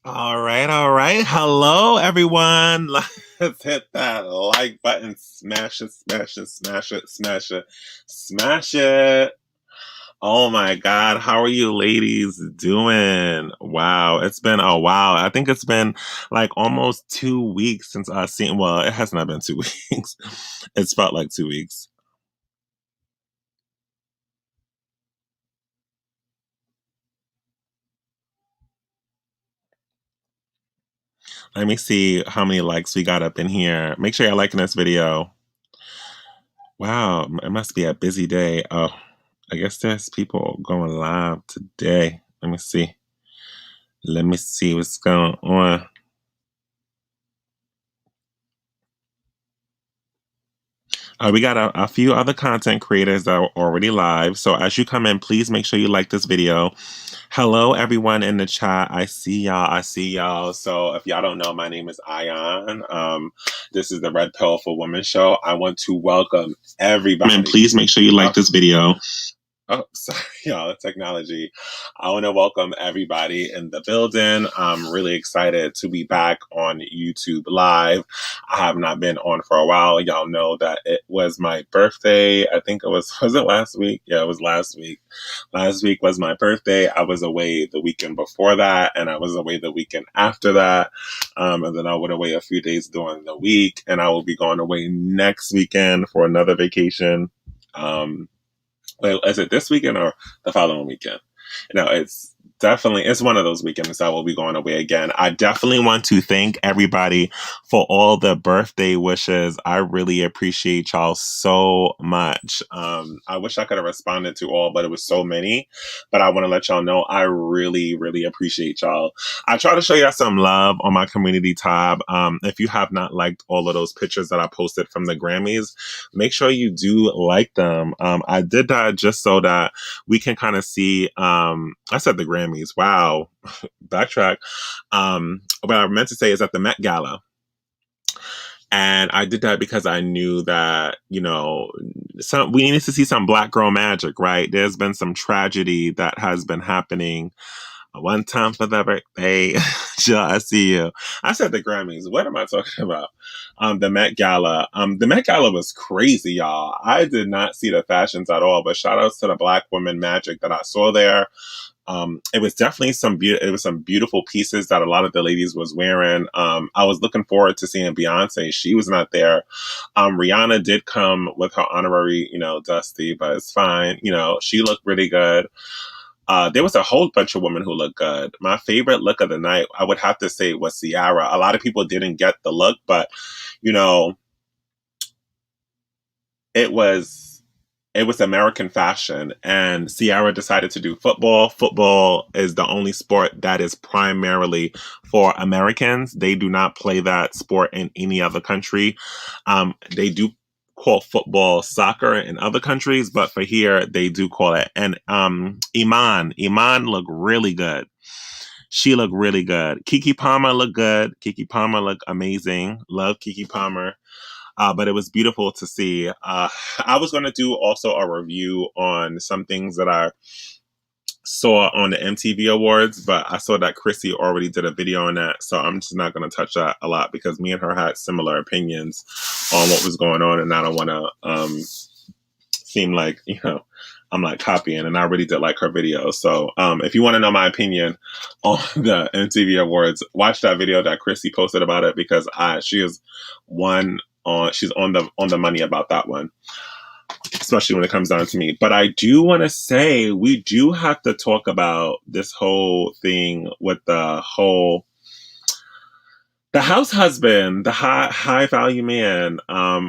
All right, all right. Hello, everyone. Let's hit that like button. Smash it, smash it, smash it, smash it, smash it. Oh my God. How are you ladies doing? Wow. It's been a while. I think it's been like almost 2 weeks since I've seen, well, it has not been 2 weeks. It's felt like 2 weeks. Let me see how many likes we got up in here. Make sure you're liking this video. Wow, it must be a busy day. Oh, I guess there's people going live today. Let me see. Let me see what's going on. We got a few other content creators that are already live. So as you come in, please make sure you like this video. Hello, everyone in the chat. I see y'all. I see y'all. So if y'all don't know, my name is Ion. This is the Red Pill for Women show. I want to welcome everybody. And please make sure you like this video. Oh, sorry, y'all, technology. I want to welcome everybody in the building. I'm really excited to be back on YouTube Live. I have not been on for a while. Y'all know that it was my birthday. I think was it last week? Yeah, it was last week. Last week was my birthday. I was away the weekend before that, and I was away the weekend after that. And then I went away a few days during the week, and I will be going away next weekend for another vacation. Wait, is it this weekend or the following weekend? No, it's one of those weekends that will be going away again. I definitely want to thank everybody for all the birthday wishes. I really appreciate y'all so much. I wish I could have responded to all, but it was so many. But I want to let y'all know I really, really appreciate y'all. I try to show y'all some love on my community tab. If you have not liked all of those pictures that I posted from the Grammys, make sure you do like them. I did that just so that we can kind of see. I said the Grammys. Wow, backtrack. What I meant to say is at the Met Gala. And I did that because I knew that, we needed to see some black girl magic, right? There's been some tragedy that has been happening. One time for the birthday. Jill, I see you. I said the Grammys. What am I talking about? The Met Gala. The Met Gala was crazy, y'all. I did not see the fashions at all, but shout outs to the black women magic that I saw there. It was definitely some beautiful pieces that a lot of the ladies was wearing. I was looking forward to seeing Beyonce. She was not there. Rihanna did come with her honorary, Dusty, but it's fine. She looked really good. There was a whole bunch of women who looked good. My favorite look of the night, I would have to say, was Ciara. A lot of people didn't get the look, but you know, it was it was American fashion, and Ciara decided to do football. Football is the only sport that is primarily for Americans. They do not play that sport in any other country. They do call football soccer in other countries, but for here they do call it. And Iman looked really good. She looked really good. Kiki Palmer looked good. Kiki Palmer looked amazing. Love Kiki Palmer. But it was beautiful to see. I was going to do also a review on some things that I saw on the MTV Awards, but I saw that Chrissy already did a video on that, so I'm just not going to touch that a lot because me and her had similar opinions on what was going on, and I don't want to seem like I'm like copying, and I really did like her video. So if you want to know my opinion on the MTV Awards, watch that video that Chrissy posted about it because she is she's on the money about that one, especially when it comes down to me. But I do want to say we do have to talk about this whole thing with the house husband, the high value man.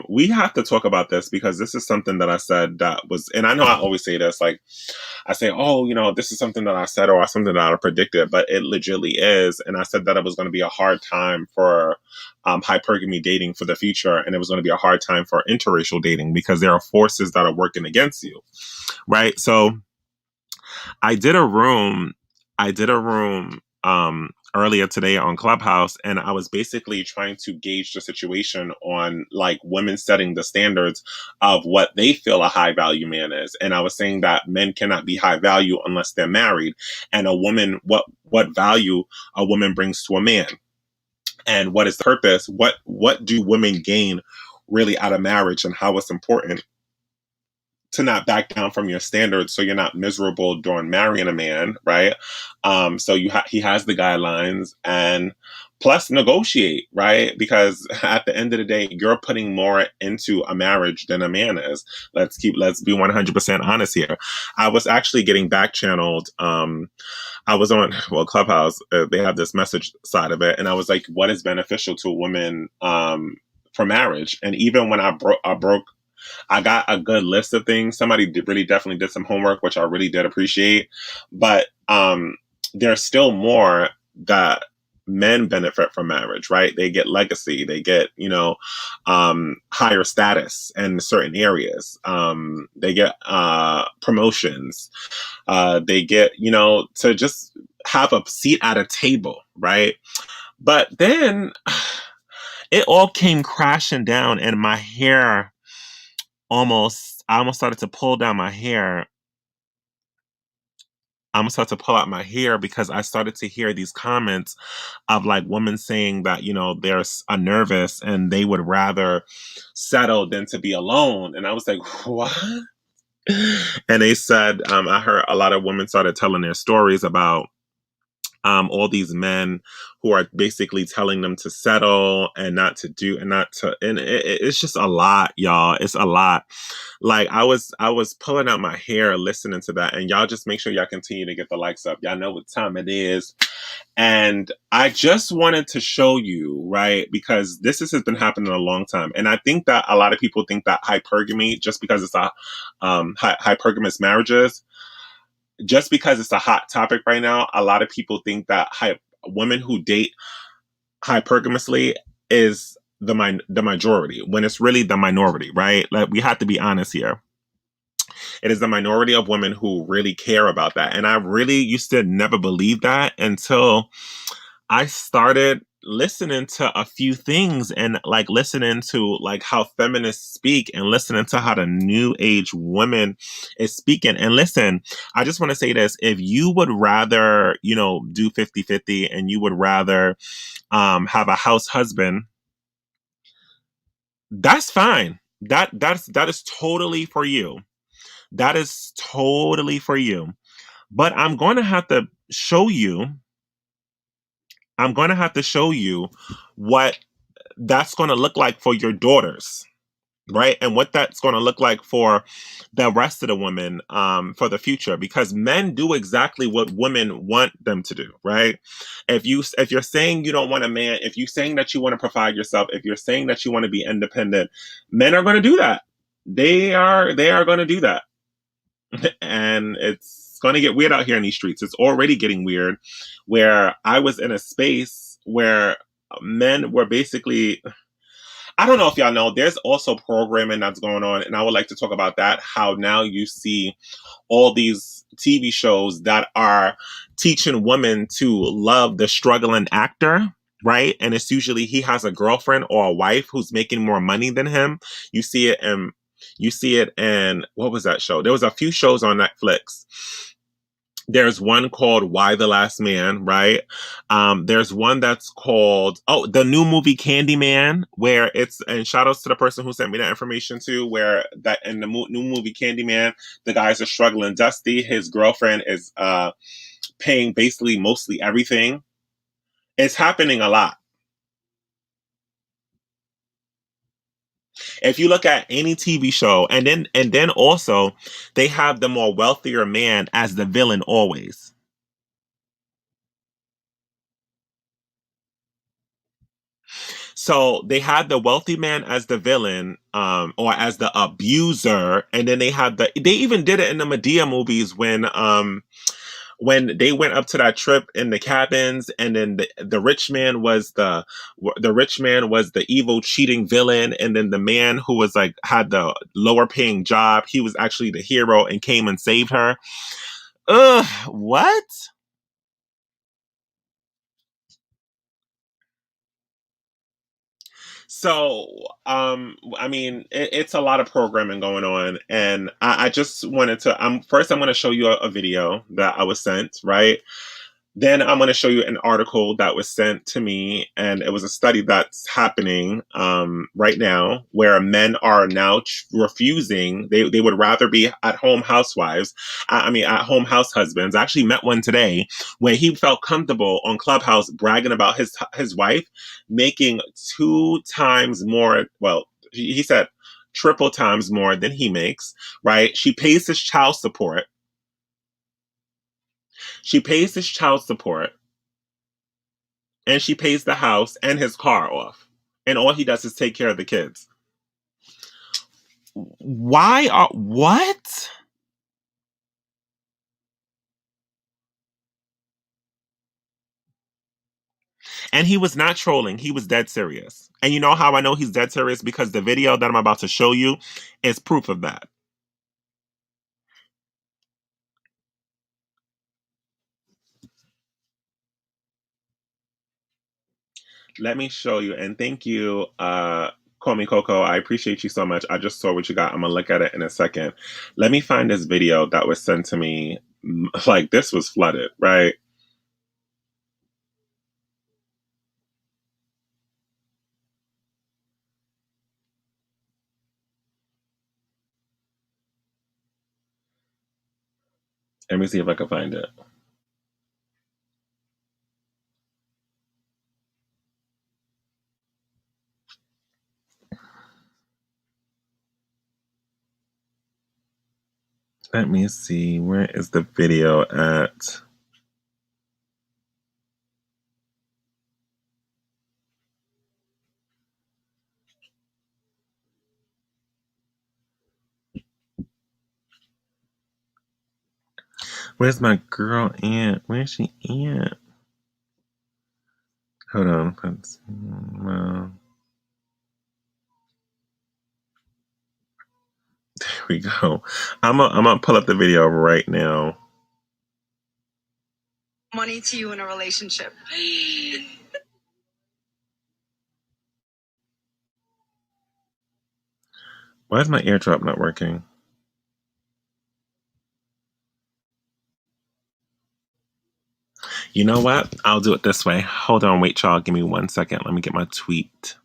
We have to talk about this because this is something that I said that was, and I know I always say this, like I say, oh, this is something that I said or something that I predicted, but it legitimately is. And I said that it was going to be a hard time for hypergamy dating for the future, and it was going to be a hard time for interracial dating because there are forces that are working against you, right? So I did a room. I did a room earlier today on Clubhouse, and I was basically trying to gauge the situation on like women setting the standards of what they feel a high value man is. And I was saying that men cannot be high value unless they're married, and a woman, what what value a woman brings to a man, and what is the purpose. What do women gain really out of marriage, and how it's important to not back down from your standards so you're not miserable during marrying a man, right? So he has the guidelines, and plus negotiate, right? Because at the end of the day, you're putting more into a marriage than a man is. Let's be 100% honest here. I was actually getting back channeled. I was on, well, Clubhouse. They have this message side of it, and I was like, what is beneficial to a woman for marriage? And even when I got a good list of things. Somebody really definitely did some homework, which I really did appreciate. But there's still more that men benefit from marriage, right? They get legacy, they get, higher status in certain areas. They get promotions. They get, to just have a seat at a table, right? But then it all came crashing down, and my hair I almost started to pull down my hair. I almost started to pull out my hair because I started to hear these comments of like women saying that, they're nervous and they would rather settle than to be alone. And I was like, what? And they said, I heard a lot of women started telling their stories about all these men who are basically telling them to settle and not to do and not to, and it's just a lot, y'all. It's a lot. Like I was pulling out my hair listening to that, and y'all just make sure y'all continue to get the likes up. Y'all know what time it is. And I just wanted to show you, right? Because has been happening a long time. And I think that a lot of people think that hypergamy, just because it's a hypergamous marriages, just because it's a hot topic right now, a lot of people think that women who date hypergamously is the majority, when it's really the minority, right? Like, we have to be honest here. It is the minority of women who really care about that. And I really used to never believe that until I started listening to a few things, and like listening to like how feminists speak, and listening to how the new age women is speaking. And listen, I just want to say this: if you would rather, do 50-50, and you would rather have a house husband, that's fine. That is totally for you. That is totally for you. But I'm going to have to show you. I'm going to have to show you what that's going to look like for your daughters, right? And what that's going to look like for the rest of the women, for the future, because men do exactly what women want them to do, right? If you're saying you don't want a man, if you're saying that you want to provide yourself, if you're saying that you want to be independent, men are going to do that. They are going to do that. And it's going to get weird out here in these streets. It's already getting weird, where I was in a space where men were basically, I don't know if y'all know, there's also programming that's going on, and I would like to talk about that. How now you see all these TV shows that are teaching women to love the struggling actor, right? And it's usually he has a girlfriend or a wife who's making more money than him. You see it in what was that show? There was a few shows on Netflix. There's one called Why the Last Man, right? There's one that's called, the new movie Candyman, where and shout outs to the person who sent me that information too, where that in the new movie Candyman, the guys are struggling. Dusty, his girlfriend, is paying basically mostly everything. It's happening a lot. If you look at any TV show, and then also they have the more wealthier man as the villain always. So they had the wealthy man as the villain, or as the abuser, and then they even did it in the Medea movies when they went up to that trip in the cabins, and then the rich man was the evil cheating villain, and then the man who was like had the lower paying job, he was actually the hero and came and saved her. Ugh, what? So, I mean, it's a lot of programming going on, and I just wanted to. First, I'm going to show you a video that I was sent, right? Then I'm going to show you an article that was sent to me, and it was a study that's happening right now where men are now refusing. They would rather be at home housewives. I mean, at home house husbands. I actually met one today where he felt comfortable on Clubhouse bragging about his wife making 2 times more. Well, he said triple times more than he makes. Right? She pays his child support. She pays his child support and she pays the house and his car off. And all he does is take care of the kids. Why are what? And he was not trolling. He was dead serious. And you know how I know he's dead serious? Because the video that I'm about to show you is proof of that. Let me show you. And thank you, Call Me Coco. I appreciate you so much. I just saw what you got. I'm gonna look at it in a second. Let me find this video that was sent to me. Like, this was flooded, right? Let me see if I can find it. Let me see. Where is the video at? Where's my girl Aunt? Where's she at? Hold on. There we go. I'm gonna pull up the video right now. Money to you in a relationship. Why is my airdrop not working? You know what? I'll do it this way. Hold on, wait, y'all. Give me 1 second. Let me get my tweet.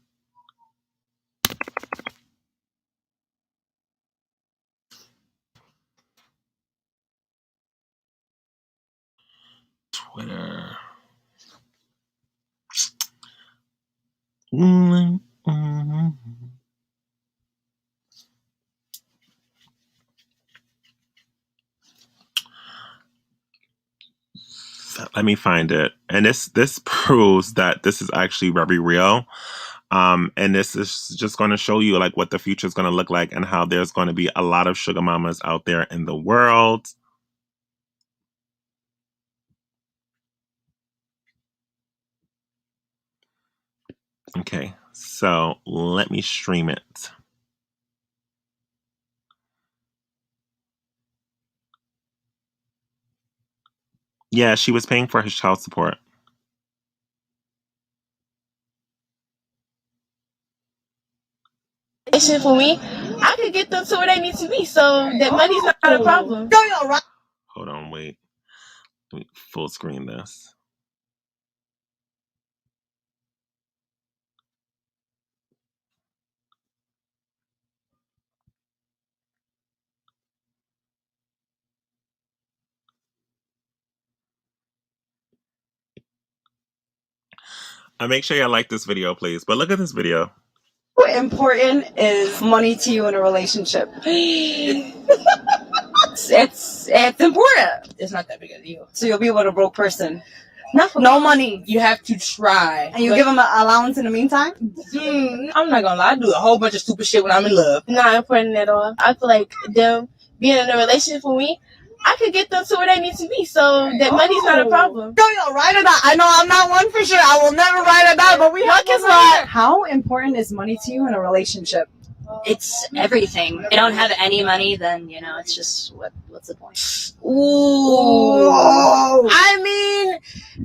Twitter. Let me find it. And this proves that this is actually very real. And this is just going to show you like what the future is going to look like and how there's going to be a lot of sugar mamas out there in the world. Okay, so let me stream it. Yeah, she was paying for his child support. For me, I could get them to where they need to be, so that money's not a problem. Hold on, wait. Let me full screen this. Make sure you like this video, please. But look at this video. How important is money to you in a relationship? It's important. It's not that big of a deal. So you'll be with a broke person. No money. You have to try. And you give them an allowance in the meantime? I'm not gonna lie. I do a whole bunch of stupid shit when I'm in love. Not important at all. I feel like them being in a relationship with me, I could get them to where they need to be, so that money's not a problem. You'll write it out. I know I'm not one for sure. I will never write it out, but we have to write. How important is money to you in a relationship? It's everything. If you don't have any money, then it's just what's the point? Ooh. I mean,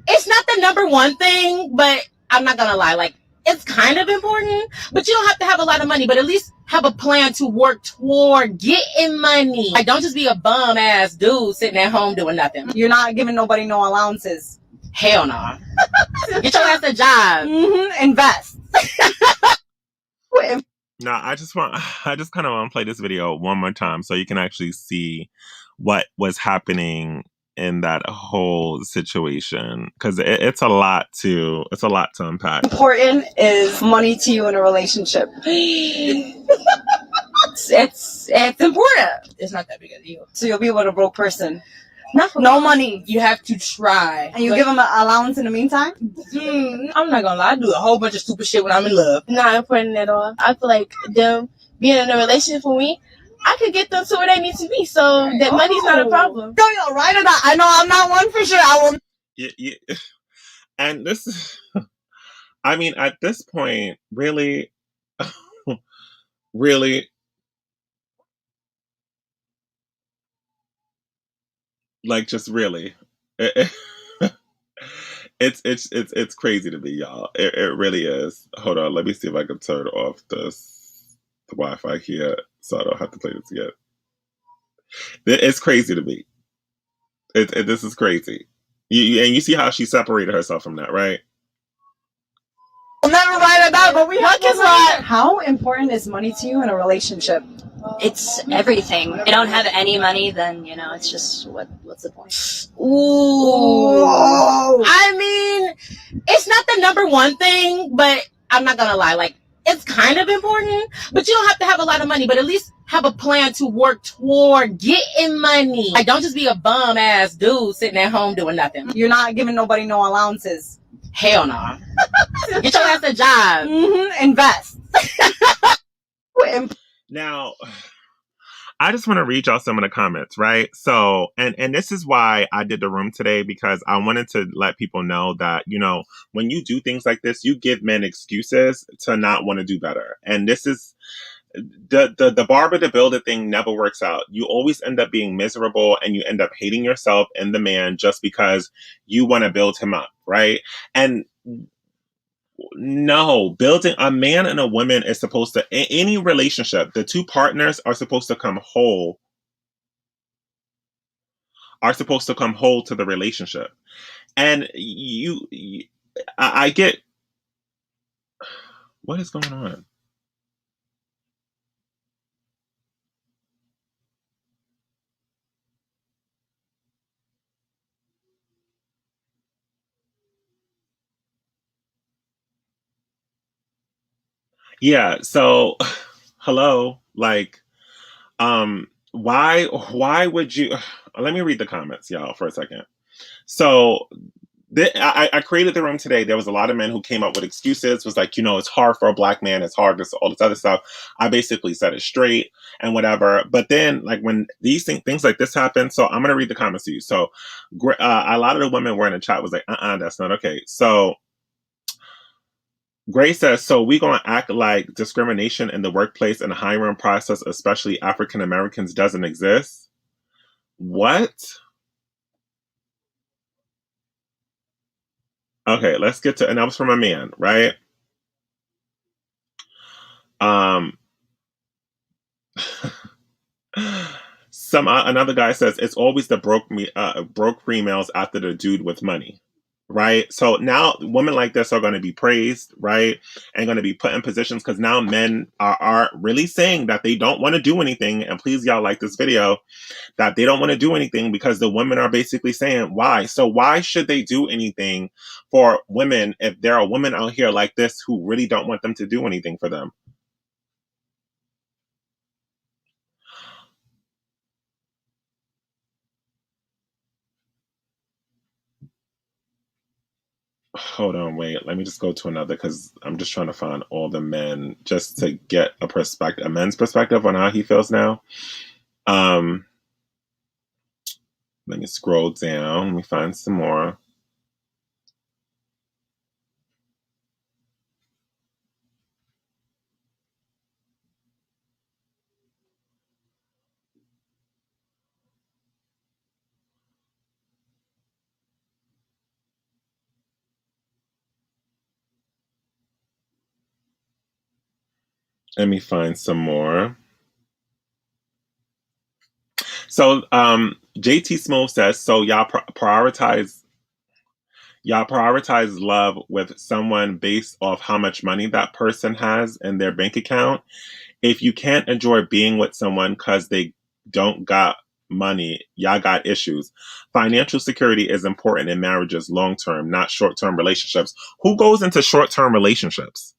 it's not the number one thing, but I'm not gonna lie, like it's kind of important, but you don't have to have a lot of money, but at least have a plan to work toward getting money. Like, don't just be a bum ass dude sitting at home doing nothing. You're not giving nobody no allowances. Hell no. Get your ass a job. Invest. Now, I just kind of want to play this video one more time so you can actually see what was happening in that whole situation, because it's a lot to unpack. Important is money to you in a relationship. It's important. It's not that big a deal. So you'll be with a broke person. No money. You have to try. And you give them an allowance in the meantime? I'm not gonna lie, I do a whole bunch of stupid shit when I'm in love. Not important at all. I feel like them being in a relationship with me, I could get them to where they need to be, so that money's not a problem. Go, you're right or not? I know I'm not one for sure. I will. Yeah. And this, I mean, at this point, really, really, like, just really, it's crazy to me, y'all. It really is. Hold on, let me see if I can turn off the Wi-Fi here so I don't have to play this again. It's crazy to me. This is crazy. And you see how she separated herself from that, right? We'll never write about, but look is what. How important is money to you in a relationship? It's everything. If you don't have any money, then you know it's just what's the point? Ooh. I mean, it's not the number one thing, but I'm not gonna lie, like, it's kind of important, but you don't have to have a lot of money, but at least have a plan to work toward getting money. Like, don't just be a bum ass dude sitting at home doing nothing. You're not giving nobody no allowances. Hell no. Get your ass a job. Invest. Now, I just want to read y'all some of the comments, right? So, and this is why I did the room today, because I wanted to let people know that, you know, when you do things like this, you give men excuses to not want to do better. And this is the barber to build a thing never works out. You always end up being miserable, and you end up hating yourself and the man just because you want to build him up, right? And no, building a man and a woman is supposed to, in any relationship, the two partners are supposed to come whole, to the relationship. And I get, what is going on? Yeah, so hello, like, why would you, let me read the comments, y'all, for a second. So I created the room today. There was a lot of men who came up with excuses, was like, you know, it's hard for a black man, it's hard, all this other stuff. I basically said it straight and whatever. But then, like, when these things like this happen, so I'm going to read the comments to you. So a lot of the women were in the chat was like, that's not okay. So Gray says, so we going to act like discrimination in the workplace and hiring process, especially African Americans, doesn't exist? What? Okay, let's get to, and that was from a man, right? Another guy says it's always the broke females after the dude with money, right? So now women like this are going to be praised, right, and going to be put in positions, because now men are really saying that they don't want to do anything. And please, y'all, like this video, that they don't want to do anything because the women are basically saying why. So why should they do anything for women if there are women out here like this who really don't want them to do anything for them? Hold on, wait. Let me just go to another, because I'm just trying to find all the men just to get a men's perspective on how he feels now. Let me scroll down. Let me find some more. Let me find some more. So JT Smooth says, so y'all prioritize Y'all prioritize love with someone based off how much money that person has in their bank account. If you can't enjoy being with someone because they don't got money, y'all got issues. Financial security is important in marriages long term, not short term relationships. Who goes into short term relationships?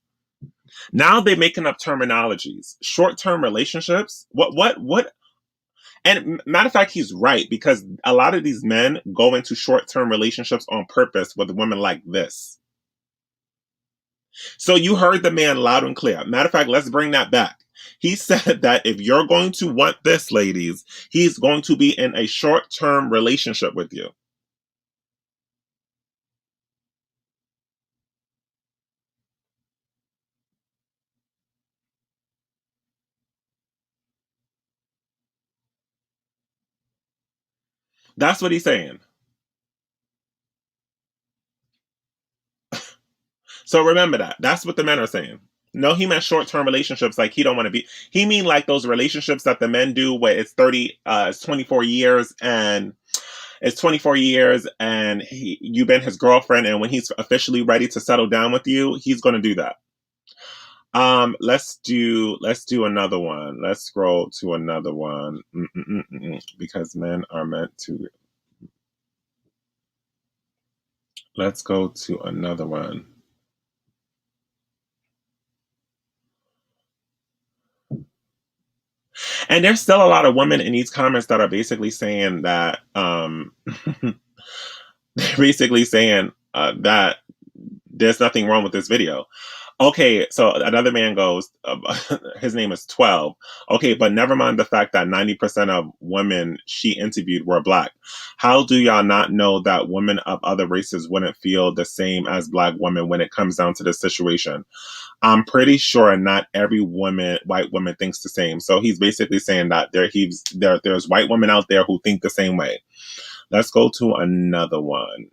Now they're making up terminologies. Short term relationships? What? And matter of fact, he's right, because a lot of these men go into short term relationships on purpose with women like this. So you heard the man loud and clear. Matter of fact, let's bring that back. He said that if you're going to want this, ladies, he's going to be in a short term relationship with you. That's what he's saying. So remember that. That's what the men are saying. No, he meant short term relationships, like he don't want to be. He mean like those relationships that the men do where it's 24 years, and it's 24 years and you've been his girlfriend, and when he's officially ready to settle down with you, he's going to do that. Let's do another one. Let's scroll to another one. Because men are meant to. Let's go to another one. And there's still a lot of women in these comments that are basically saying that they're basically saying that there's nothing wrong with this video. Okay, so another man goes, his name is 12. Okay, but never mind the fact that 90% of women she interviewed were black. How do y'all not know that women of other races wouldn't feel the same as black women when it comes down to this situation? I'm pretty sure not every white woman thinks the same. So he's basically saying that there's white women out there who think the same way. Let's go to another one.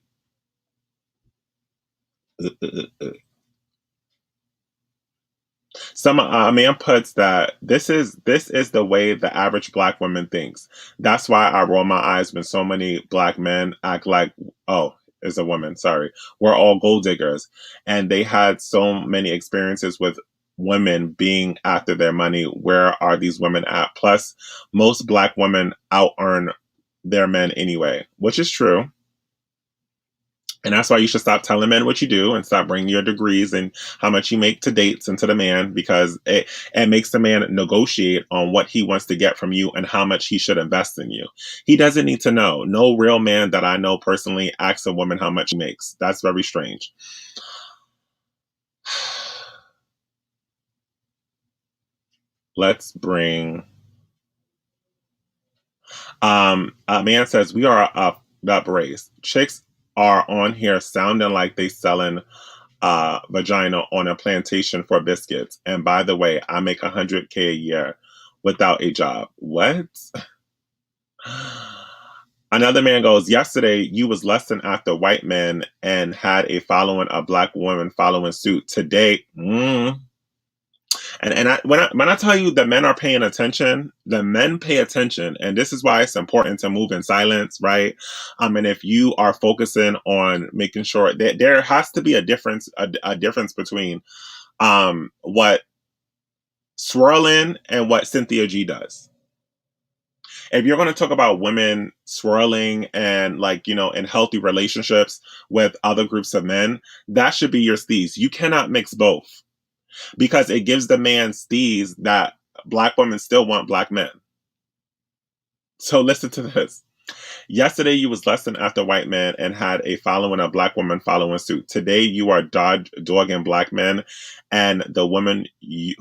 A man puts that this is the way the average black woman thinks. That's why I roll my eyes when so many black men act like, oh, is a woman, sorry, we're all gold diggers, and they had so many experiences with women being after their money. Where are these women at? Plus, most black women out earn their men anyway, which is true. And that's why you should stop telling men what you do and stop bringing your degrees and how much you make to dates and to the man, because it makes the man negotiate on what he wants to get from you and how much he should invest in you. He doesn't need to know. No real man that I know personally asks a woman how much he makes. That's very strange. Let's bring... a man says, we are up race. Chicks are on here sounding like they selling vagina on a plantation for biscuits. And by the way, I make $100K a year without a job. What? Another man goes, yesterday you was lusting after white men and had a following of black women following suit. Today, And when I tell you the men are paying attention, the men pay attention, and this is why it's important to move in silence, right? And if you are focusing on making sure that there has to be a difference between what swirling and what Cynthia G does. If you're going to talk about women swirling and in healthy relationships with other groups of men, that should be your steez. You cannot mix both. Because it gives the man steez that black women still want black men. So listen to this. Yesterday you was lusting after white men and had a following of black women following suit. Today you are dogging black men and the women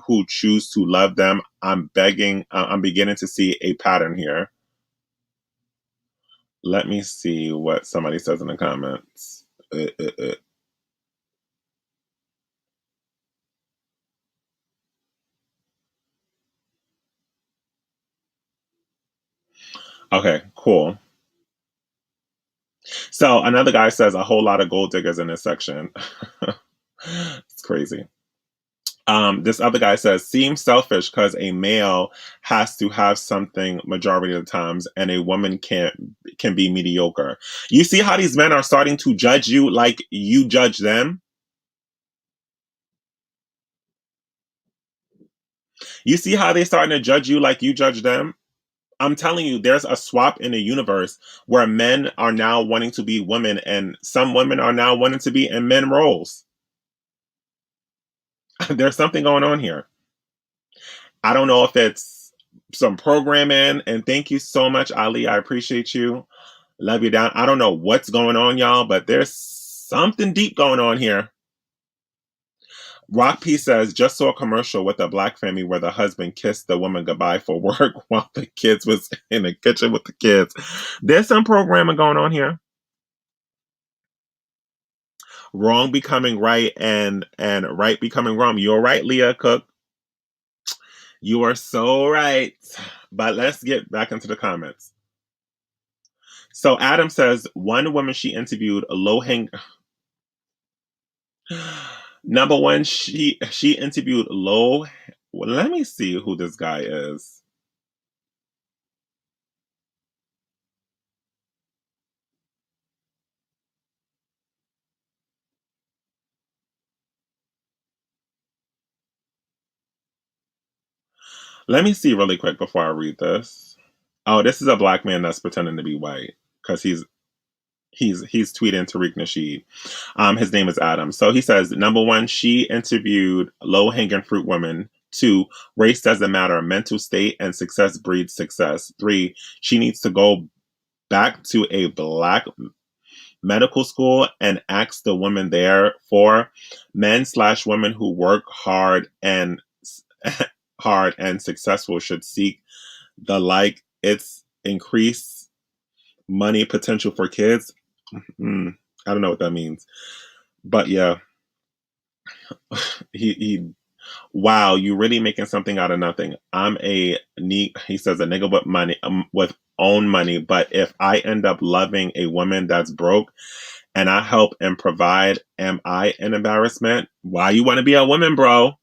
who choose to love them. I'm beginning to see a pattern here. Let me see what somebody says in the comments. Okay, cool. So another guy says a whole lot of gold diggers in this section. It's crazy. This other guy says, seems selfish because a male has to have something majority of the times, and a woman can be mediocre. You see how these men are starting to judge you like you judge them? You see how they're starting to judge you like you judge them? I'm telling you, there's a swap in the universe where men are now wanting to be women, and some women are now wanting to be in men roles. There's something going on here. I don't know if it's some programming, and thank you so much, Ali. I appreciate you. Love you down. I don't know what's going on, y'all, but there's something deep going on here. Rock P says, just saw a commercial with a black family where the husband kissed the woman goodbye for work while the kids was in the kitchen with the kids. There's some programming going on here. Wrong becoming right and right becoming wrong. You're right, Leah Cook. You are so right. But let's get back into the comments. So Adam says, one woman she interviewed, number one, she interviewed well, let me see who this guy is. Let me see really quick before I read this. Oh, this is a black man that's pretending to be white because he's tweeting Tariq Nasheed. His name is Adam. So he says, number one, she interviewed low-hanging fruit women. 2, race doesn't matter. Mental state and success breeds success. 3, she needs to go back to a black medical school and ask the women there. 4, men/women who work hard and successful should seek the like. It's increased money potential for kids. I don't know what that means, but yeah, he wow, you really making something out of nothing. He says, a nigga with money, with own money, but if I end up loving a woman that's broke and I help and provide, am I an embarrassment? Why you want to be a woman, bro?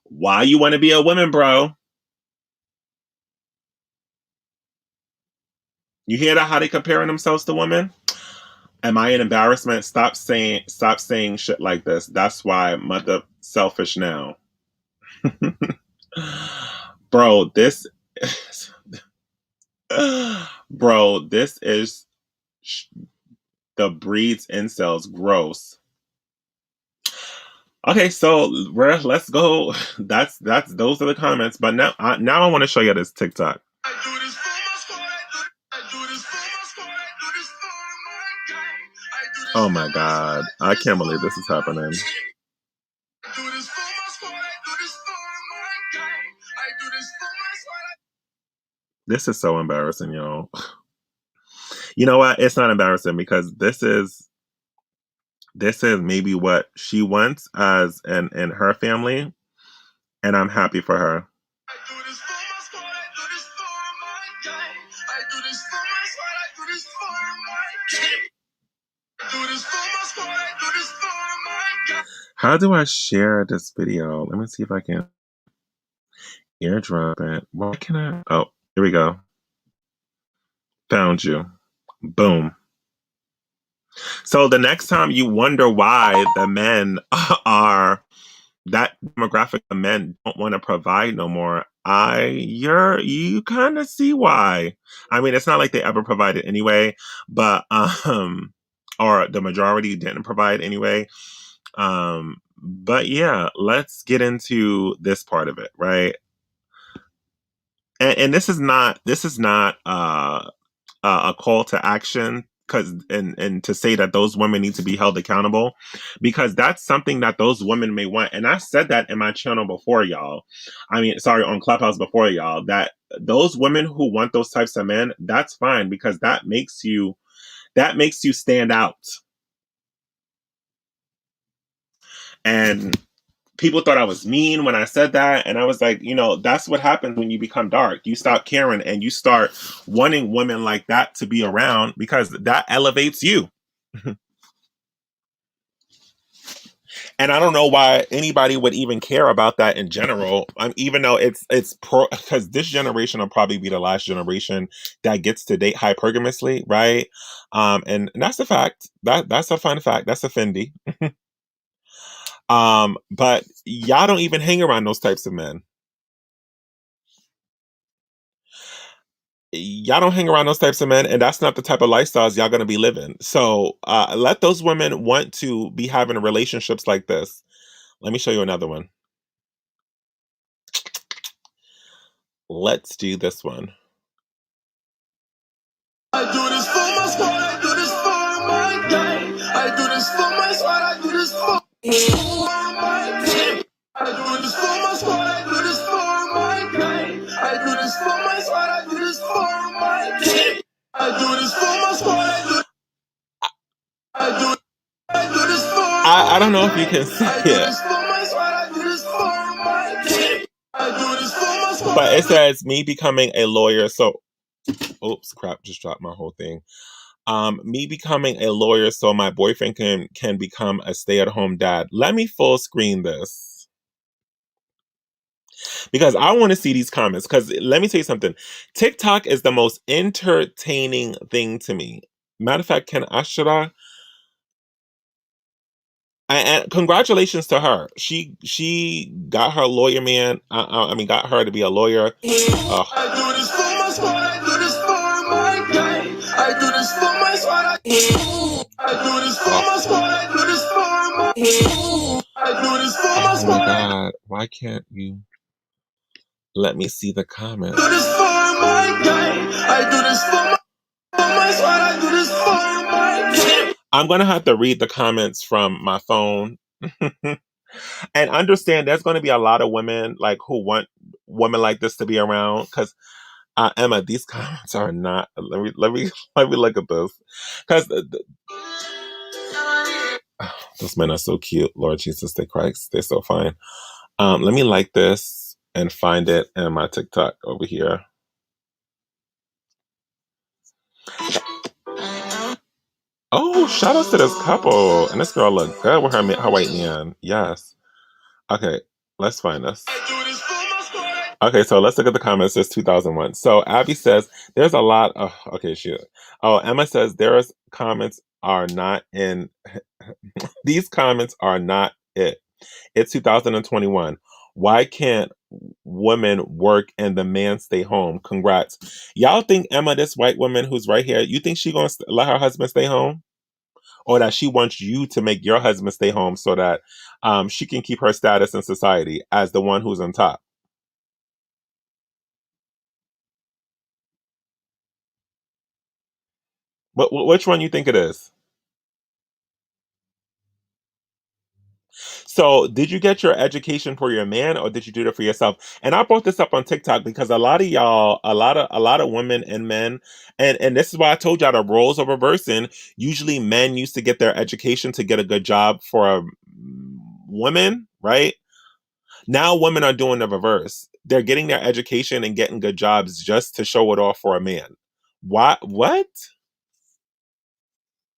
Why you want to be a woman, bro? You hear that, how they comparing themselves to women? Am I an embarrassment? Stop saying shit like this. That's why mother selfish now. Bro, this is the breeds incels. Gross. Okay, so let's go. That's those are the comments. But now I want to show you this TikTok. Oh my God, I can't believe this is happening. This is so embarrassing, y'all. You know what? It's not embarrassing because this is maybe what she wants as in her family, and I'm happy for her. How do I share this video? Let me see if I can airdrop it. Why can I? Oh, here we go. Found you. Boom. So the next time you wonder why the men are that demographic of men don't want to provide no more, you kind of see why. I mean, it's not like they ever provided anyway, but or the majority didn't provide anyway. But yeah, let's get into this part of it, right? And this is not a call to action and to say that those women need to be held accountable, because that's something that those women may want. And I said that in my channel before, y'all. I mean, sorry, on Clubhouse before, y'all, that those women who want those types of men, that's fine, because that makes you stand out. And people thought I was mean when I said that. And I was like, that's what happens when you become dark. You stop caring and you start wanting women like that to be around, because that elevates you. And I don't know why anybody would even care about that in general. Even though it's pro, because this generation will probably be the last generation that gets to date hypergamously, right? And that's a fact. That's a fun fact. That's a Fendi. But y'all don't even hang around those types of men. Y'all don't hang around those types of men, and that's not the type of lifestyles y'all gonna be living. So let those women want to be having relationships like this. Let me show you another one. Let's do this one. I do this for my squad, I do this for my gang. I do this for my squad, I do this for my team. I do this for my squad, I do this for my gang. I do this for my squad, I do this for my team. I do this for my squad, I do this for I don't know if you can see I do it, this for my squad, I do this for my team. I do this for my squad. but it says me becoming a lawyer. So, oops, crap, just dropped my whole thing. Me becoming a lawyer so my boyfriend can become a stay-at-home dad. Let me full screen this because I want to see these comments. Because let me tell you something, TikTok is the most entertaining thing to me. Matter of fact, should I? And congratulations to her. She got her lawyer man. I mean, got her to be a lawyer. I do this for my squad, I do this for my gang. I do this for my squad, I do this for my squad, I do this for my I do this for my Oh squad, my I God! Why can't you let me see the comments? do this for my gang. I do this for my squad, I do this for my team. I'm gonna have to read the comments from my phone. And understand there's going to be a lot of women like who want women like this to be around because Emma, these comments are not. Let me look at this because those men are so cute. Lord Jesus, they Christ, they're so fine. Let me like this and find it in my TikTok over here. Oh, shout out to this couple, and this girl look good with her white man. Yes. Okay, let's find this. I do this for my squad. Okay, so let's look at the comments. It's 2001. So Abby says there's a lot of okay, shit. Oh, Emma says there's comments are not in these comments are not it. It's 2021. Why can't women work and the man stay home? Congrats. Y'all think Emma, this white woman who's right here, you think she gonna let her husband stay home? Or that she wants you to make your husband stay home so that she can keep her status in society as the one who's on top? Which one you think it is? So, did you get your education for your man, or did you do it for yourself? And I brought this up on TikTok because a lot of y'all, a lot of women and men, and this is why I told y'all the roles are reversing. Usually, men used to get their education to get a good job for women, right? Now, women are doing the reverse. They're getting their education and getting good jobs just to show it off for a man. Why? What?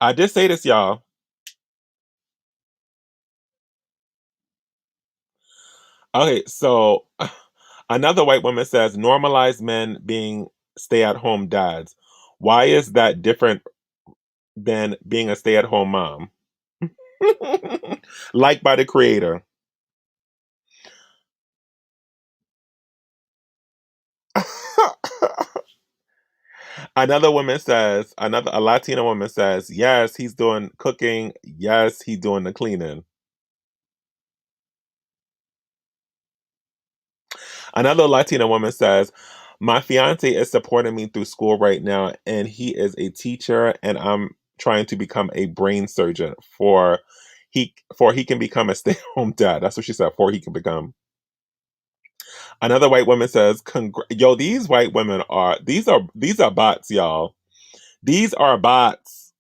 I did say this, y'all. Okay, so another white woman says normalize men being stay-at-home dads. Why is that different than being a stay-at-home mom? Like by the creator. Another woman says, a Latina woman says, yes, he's doing cooking. Yes, he's doing the cleaning. Another Latina woman says, my fiance is supporting me through school right now, and he is a teacher, and I'm trying to become a brain surgeon for he can become a stay-at-home dad. That's what she said, for he can become. Another white woman says, yo, these white women are these are bots, y'all. These are bots.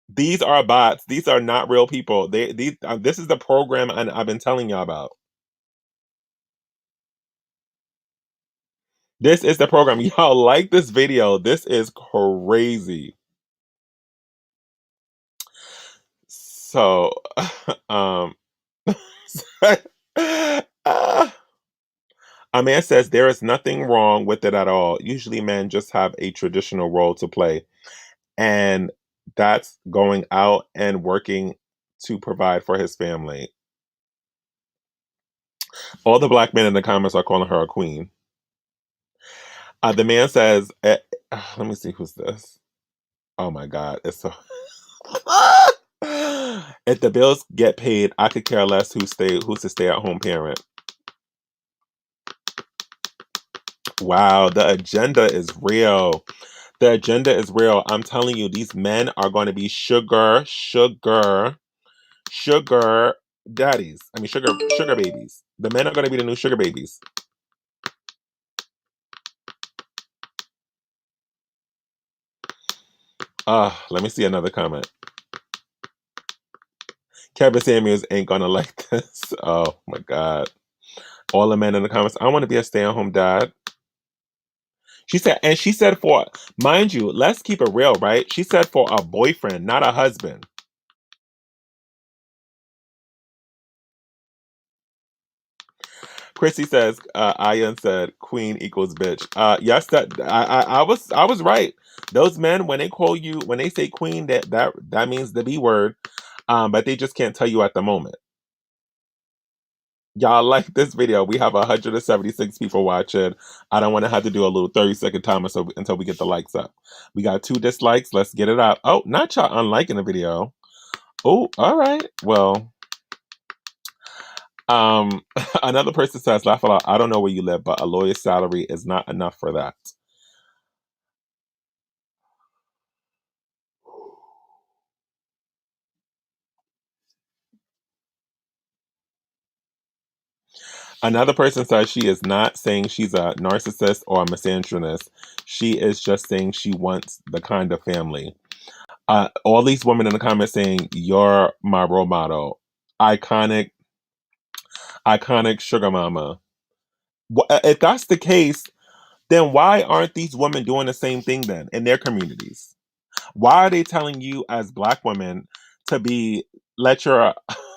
These are bots. These are not real people. This is the program I've been telling y'all about. This is the program. Y'all like this video. This is crazy. So, Ah. A man says there is nothing wrong with it at all. Usually men just have a traditional role to play, and that's going out and working to provide for his family. All the black men in the comments are calling her a queen. The man says, let me see who's this. Oh my God, it's so. If the bills get paid, I could care less who's a stay-at-home parent. Wow, the agenda is real. The agenda is real. I'm telling you, these men are going to be sugar daddies. I mean, sugar babies. The men are going to be the new sugar babies. Let me see another comment. Kevin Samuels ain't gonna like this. Oh my God. All the men in the comments, I want to be a stay-at-home dad. She said for, mind you, let's keep it real, right? She said for a boyfriend, not a husband. Chrissy says, Ian said, queen equals bitch. Yes, that I was right. Those men, when they say queen, that means the B word. But they just can't tell you at the moment. Y'all like this video? We have 176 people watching. I don't want to have to do a little 30-second timer until we get the likes up. We got 2 dislikes. Let's get it up. Oh, not y'all unliking the video. Oh, all right. Well, another person says, laugh a lot. I don't know where you live, but a lawyer's salary is not enough for that. Another person says she is not saying she's a narcissist or a misandrist. She is just saying she wants the kind of family. All these women in the comments saying, you're my role model. Iconic sugar mama. If that's the case, then why aren't these women doing the same thing then in their communities? Why are they telling you as black women to let your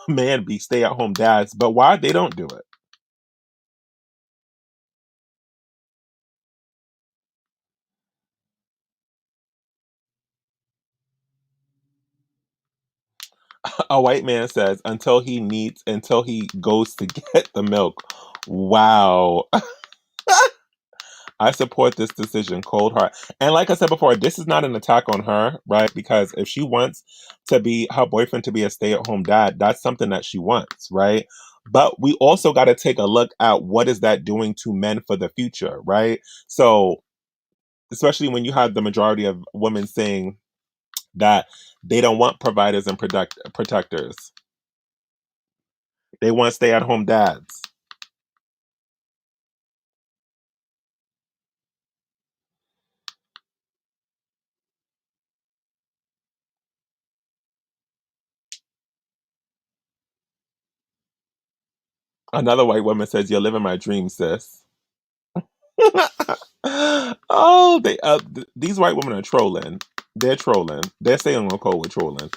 man be stay-at-home dads, but why they don't do it? A white man says, until he goes to get the milk. Wow. I support this decision, cold heart. And like I said before, this is not an attack on her, right? Because if she wants her boyfriend to be a stay-at-home dad, that's something that she wants, right? But we also got to take a look at what is that doing to men for the future, right? So, especially when you have the majority of women saying that they don't want providers and protectors. They want stay-at-home dads. Another white woman says, you're living my dream, sis. Oh, these white women are trolling. They're trolling. They're staying on code with trolling.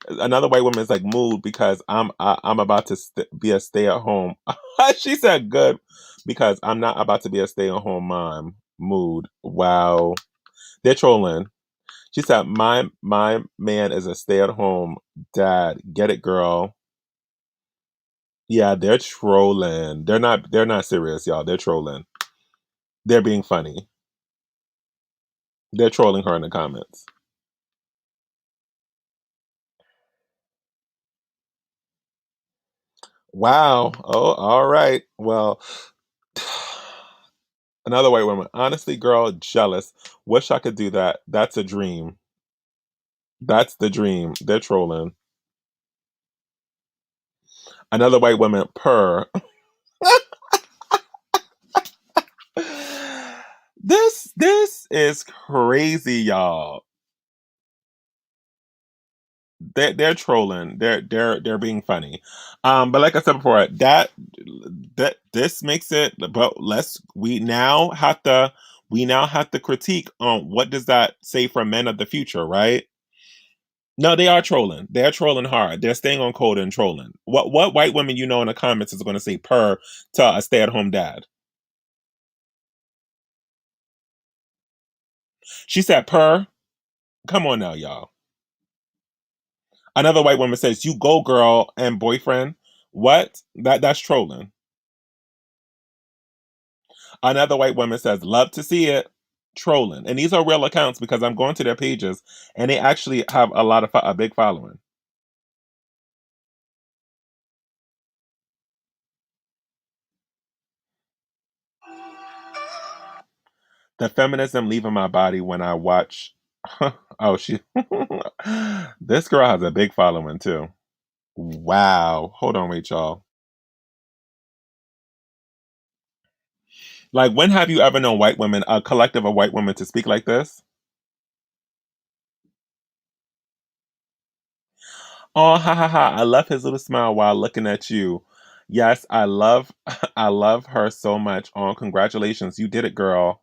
Another white woman is like, mood because I'm about to be a stay-at-home. She said good because I'm not about to be a stay-at-home mom. Mood. Wow. They're trolling. She said, my man is a stay-at-home dad. Get it, girl. Yeah, they're trolling. They're not serious, y'all. They're trolling. They're being funny. They're trolling her in the comments. Wow. Oh, all right. Well, another white woman. Honestly, girl, jealous. Wish I could do that. That's a dream. That's the dream. They're trolling. Another white woman. Purr. This is crazy, y'all. They're trolling. They're being funny. But like I said before, that this makes it. But we now have to critique on what does that say for men of the future, right? No, they are trolling. They're trolling hard. They're staying on code and trolling. What white women you know in the comments is going to say "per" to a stay-at-home dad? She said "per." Come on now, y'all. Another white woman says, "You go, girl," and boyfriend. What? That's trolling. Another white woman says, "Love to see it." Trolling. And these are real accounts because I'm going to their pages and they actually have a big following. The feminism leaving my body when I watch. Oh, she. This girl has a big following too. Wow. Hold on, wait, y'all. Like, when have you ever known white women, a collective of white women, to speak like this? Oh, ha ha ha! I love his little smile while looking at you. Yes, I love, I love her so much. Oh, congratulations, you did it, girl.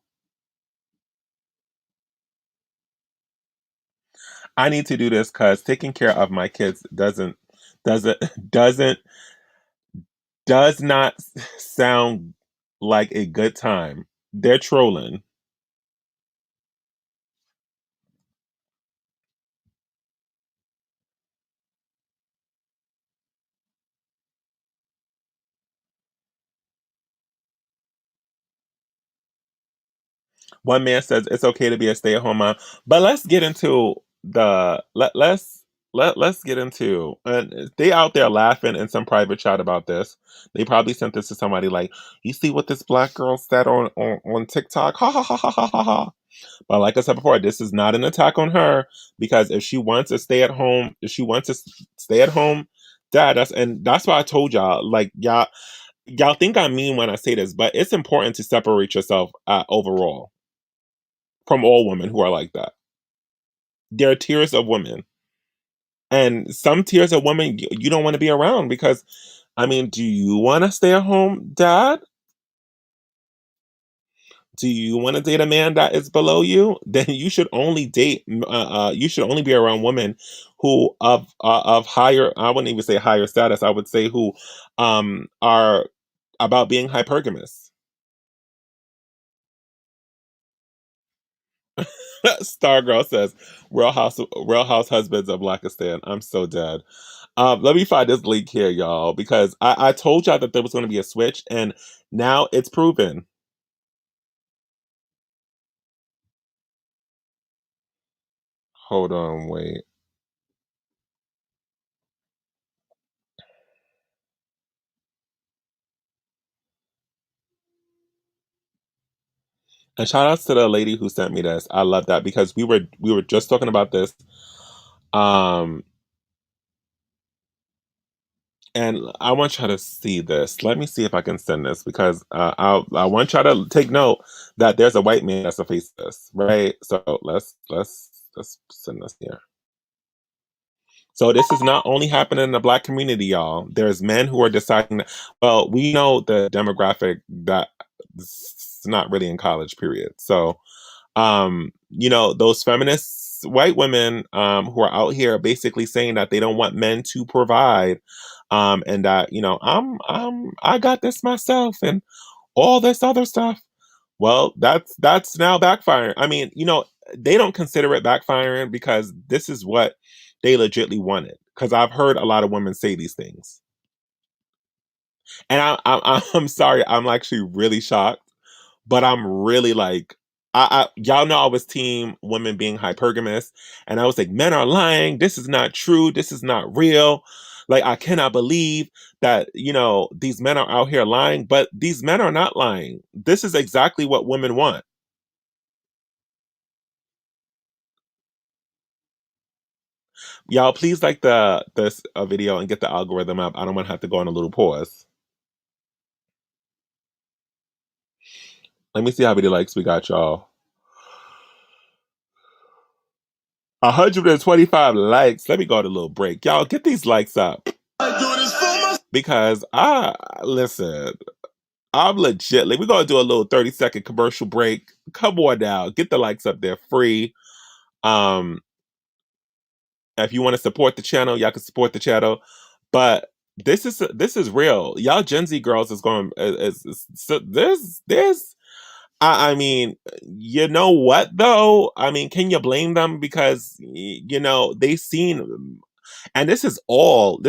I need to do this because taking care of my kids doesn't doesn't does not sound like a good time. They're trolling. One man says it's okay to be a stay-at-home mom, but let's get into let's get into, and they out there laughing in some private chat about this. They probably sent this to somebody like, you see what this black girl said on TikTok? Ha ha ha ha ha ha ha. But like I said before, this is not an attack on her because if she wants to stay at home, if she wants to stay at home, dad, that's why I told y'all, like, y'all think I mean when I say this, but it's important to separate yourself overall from all women who are like that. There are tiers of women, and some tiers of women you don't want to be around because, I mean, do you want to stay at home, dad? Do you want to date a man that is below you? Then you should only date. You should only be around women who of higher. I wouldn't even say higher status. I would say who are about being hypergamous. Stargirl says, Real House husbands of Blackistan." I'm so dead. Let me find this link here, y'all, because I told y'all that there was going to be a switch, and now it's proven. Hold on, wait. And shout outs to the lady who sent me this. I love that because we were just talking about this. Um, and I want y'all to see this. Let me see if I can send this because I want y'all to take note that there's a white man that's a face this, right? So let's send this here. So this is not only happening in the black community, y'all. There's men who are deciding. Well, we know the demographic that it's not really in college, period. So, those feminists, white women, who are out here basically saying that they don't want men to provide, and that I got this myself and all this other stuff. Well, that's now backfiring. I mean, they don't consider it backfiring because this is what they legitly wanted. Because I've heard a lot of women say these things, and I'm sorry, I'm actually really shocked, but I'm really like, y'all know I was team women being hypergamous, and I was like, men are lying. This is not true. This is not real. Like, I cannot believe that these men are out here lying, but these men are not lying. This is exactly what women want. Y'all, please like this video and get the algorithm up. I don't want to have to go on a little pause. Let me see how many likes we got, y'all. 125 likes. Let me go on a little break. Y'all, get these likes up. Because listen, I'm legit. Like, we're going to do a little 30-second commercial break. Come on now. Get the likes up there free. If you want to support the channel, y'all can support the channel. But this is real. Y'all Gen Z girls is going so there's I mean, you know what though? I mean, can you blame them? Because you know, they've seen, and this is all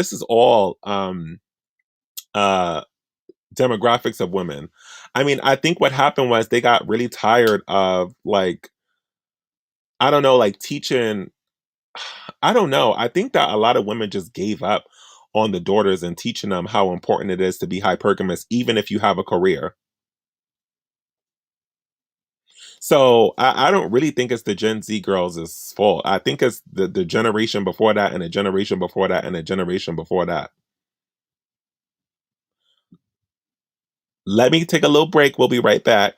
uh demographics of women. I mean, I think what happened was they got really tired of, like, I don't know, like teaching. I don't know. I think that a lot of women just gave up on the daughters and teaching them how important it is to be hypergamous, even if you have a career. So I don't really think it's the Gen Z girls' fault. I think it's the generation before that, and the generation before that, and the generation before that. Let me take a little break. We'll be right back.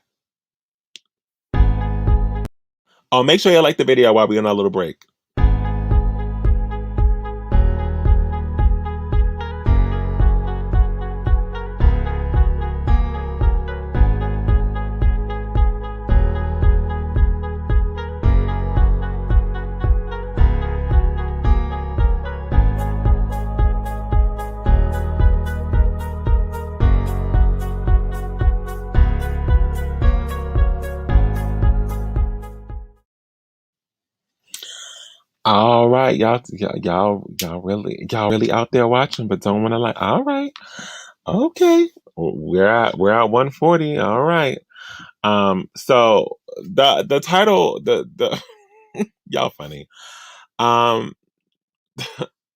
Oh, make sure you like the video while we're on a little break. All right, y'all really out there watching, but don't want to like. All right, okay, we're at 140. All right. So the title, the y'all funny.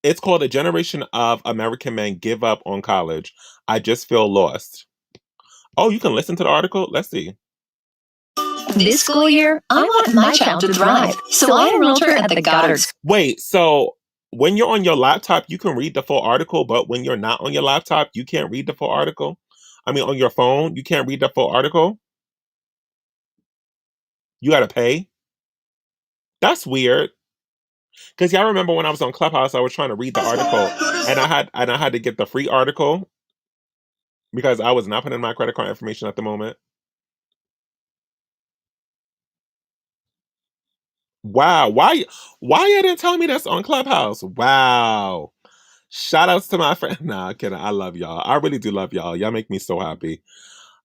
It's called "A Generation of American Men Give Up on College. I Just Feel Lost." Oh, you can listen to the article. Let's see. This school year, I want my child to thrive, so I enrolled her at the Goddard. Wait, so when you're on your laptop, you can read the full article, but when you're not on your laptop, you can't read the full article? I mean, on your phone, you can't read the full article? You gotta pay? That's weird. Because y'all remember when I was on Clubhouse, I was trying to read the article, and I had to get the free article because I was not putting in my credit card information at the moment. Wow, why you didn't tell me that's on Clubhouse? Wow. Shout outs to my friend. Nah, kidding. I love y'all. I really do love y'all. Y'all make me so happy.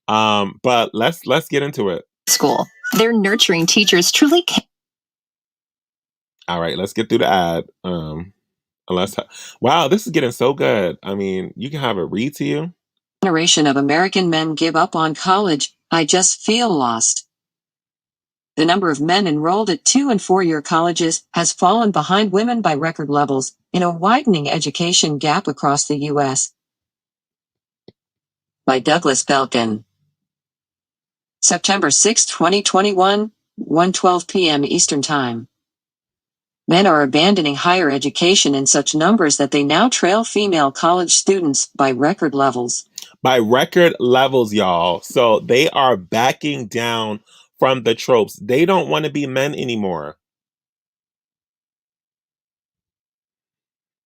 But let's get into it. School. Their nurturing teachers truly care. All right, let's get through the ad. Wow, this is getting so good. I mean, you can have it read to you. Generation of American men give up on college. I just feel lost. The number of men enrolled at 2- and 4-year colleges has fallen behind women by record levels, in a widening education gap across the U.S. By Douglas Belkin. September 6, 2021, 1:12 p.m. Eastern Time. Men are abandoning higher education in such numbers that they now trail female college students by record levels. By record levels, y'all. So they are backing down from the tropes. They don't want to be men anymore.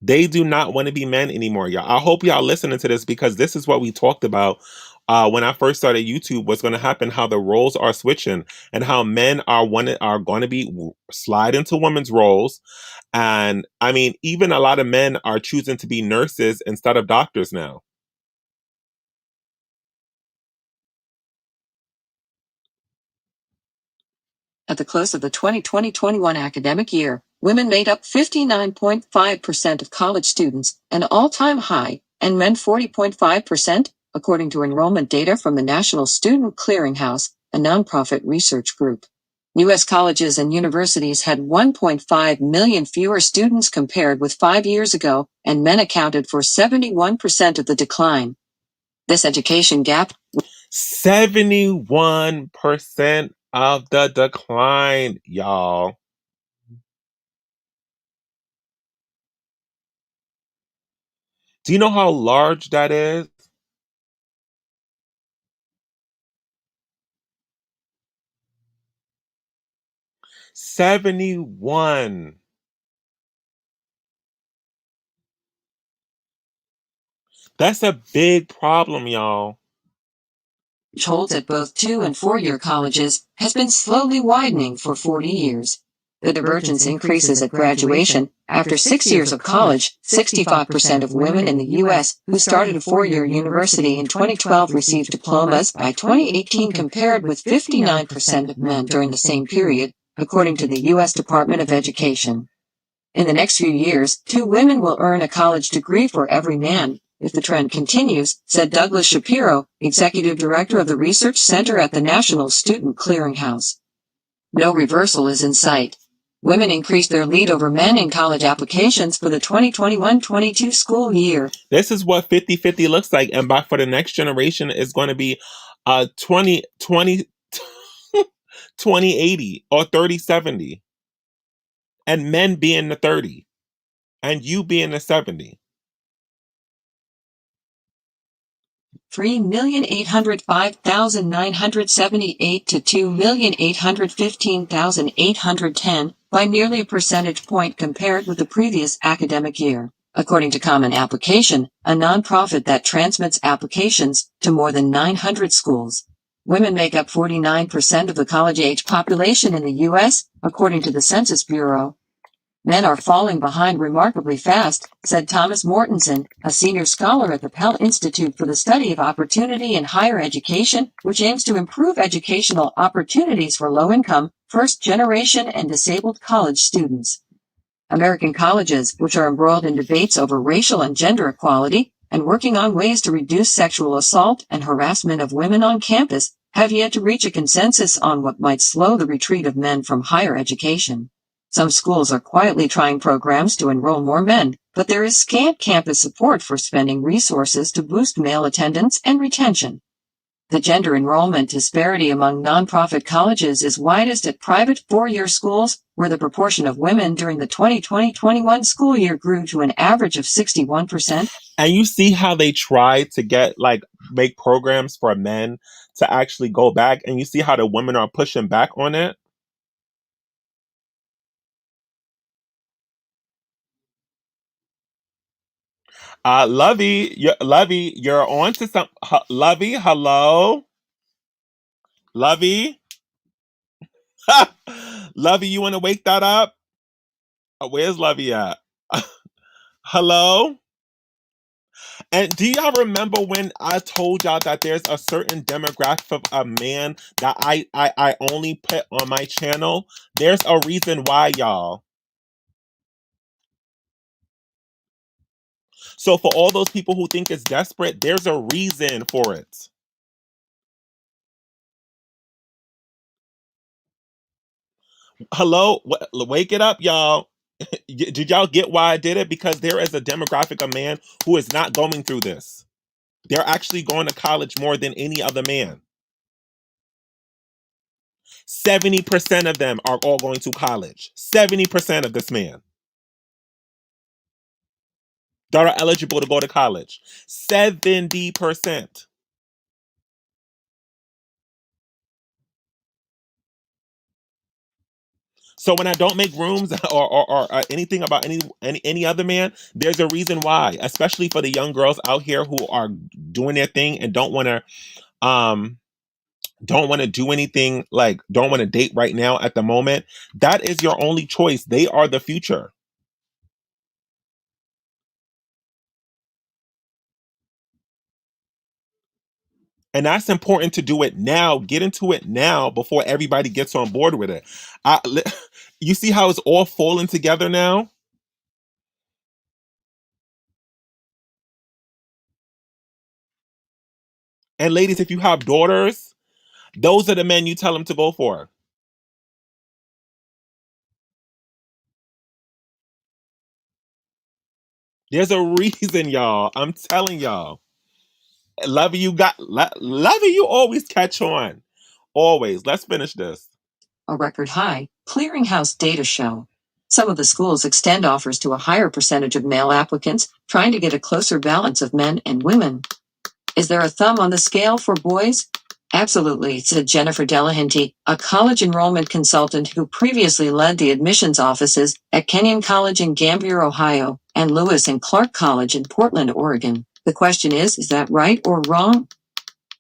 They do not want to be men anymore, y'all. I hope y'all listening to this, because this is what we talked about when I first started YouTube. What's going to happen, how the roles are switching, and how men are going to be slide into women's roles. And I mean, even a lot of men are choosing to be nurses instead of doctors now. At the close of the 2020-21 academic year, women made up 59.5% of college students, an all-time high, and men 40.5%, according to enrollment data from the National Student Clearinghouse, a nonprofit research group. U.S. colleges and universities had 1.5 million fewer students compared with 5 years ago, and men accounted for 71% of the decline. This education gap... 71% of the decline, y'all. Do you know how large that is? $71. That's a big problem, y'all. Holds at both 2- and 4-year colleges has been slowly widening for 40 years. The divergence increases at graduation. After 6 years of college, 65% of women in the U.S. who started a four-year university in 2012 received diplomas by 2018 compared with 59% of men during the same period, according to the U.S. Department of Education. In the next few years, 2 women will earn a college degree for every man, if the trend continues, said Douglas Shapiro, executive director of the Research Center at the National Student Clearinghouse. No reversal is in sight. Women increased their lead over men in college applications for the 2021-22 school year. This is what 50-50 looks like. And for the next generation, is going to be 20-80 or 30-70. And men being the 30. And you being the 70. 3,805,978 to 2,815,810 by nearly a percentage point compared with the previous academic year, according to Common Application, a nonprofit that transmits applications to more than 900 schools. Women make up 49% of the college-age population in the U.S., according to the Census Bureau. Men are falling behind remarkably fast, said Thomas Mortensen, a senior scholar at the Pell Institute for the Study of Opportunity in Higher Education, which aims to improve educational opportunities for low-income, first-generation, and disabled college students. American colleges, which are embroiled in debates over racial and gender equality and working on ways to reduce sexual assault and harassment of women on campus, have yet to reach a consensus on what might slow the retreat of men from higher education. Some schools are quietly trying programs to enroll more men, but there is scant campus support for spending resources to boost male attendance and retention. The gender enrollment disparity among nonprofit colleges is widest at private four-year schools, where the proportion of women during the 2020-21 school year grew to an average of 61%. And you see how they try to make programs for men to actually go back, and you see how the women are pushing back on it. Lovey, you're on to some. Lovey, hello? Lovey? Lovey, you want to wake that up? Where's Lovey at? Hello? And do y'all remember when I told y'all that there's a certain demographic of a man that I only put on my channel? There's a reason why, y'all. So for all those people who think it's desperate, there's a reason for it. Hello? Wake it up, y'all. Did y'all get why I did it? Because there is a demographic of man who is not going through this. They're actually going to college more than any other man. 70% of them are all going to college. 70% of this man that are eligible to go to college. 70%. So when I don't make rooms or anything about any other man, there's a reason why. Especially for the young girls out here who are doing their thing and don't want to do anything, like don't want to date right now at the moment. That is your only choice. They are the future. And that's important to do it now. Get into it now before everybody gets on board with it. You see how it's all falling together now? And ladies, if you have daughters, those are the men you tell them to go for. There's a reason, y'all. I'm telling y'all. Lovey, you always catch on. Always. Let's finish this. A record high, clearinghouse data show. Some of the schools extend offers to a higher percentage of male applicants, trying to get a closer balance of men and women. Is there a thumb on the scale for boys? Absolutely, said Jennifer Delahanty, a college enrollment consultant who previously led the admissions offices at Kenyon College in Gambier, Ohio, and Lewis and Clark College in Portland, Oregon. The question is that right or wrong?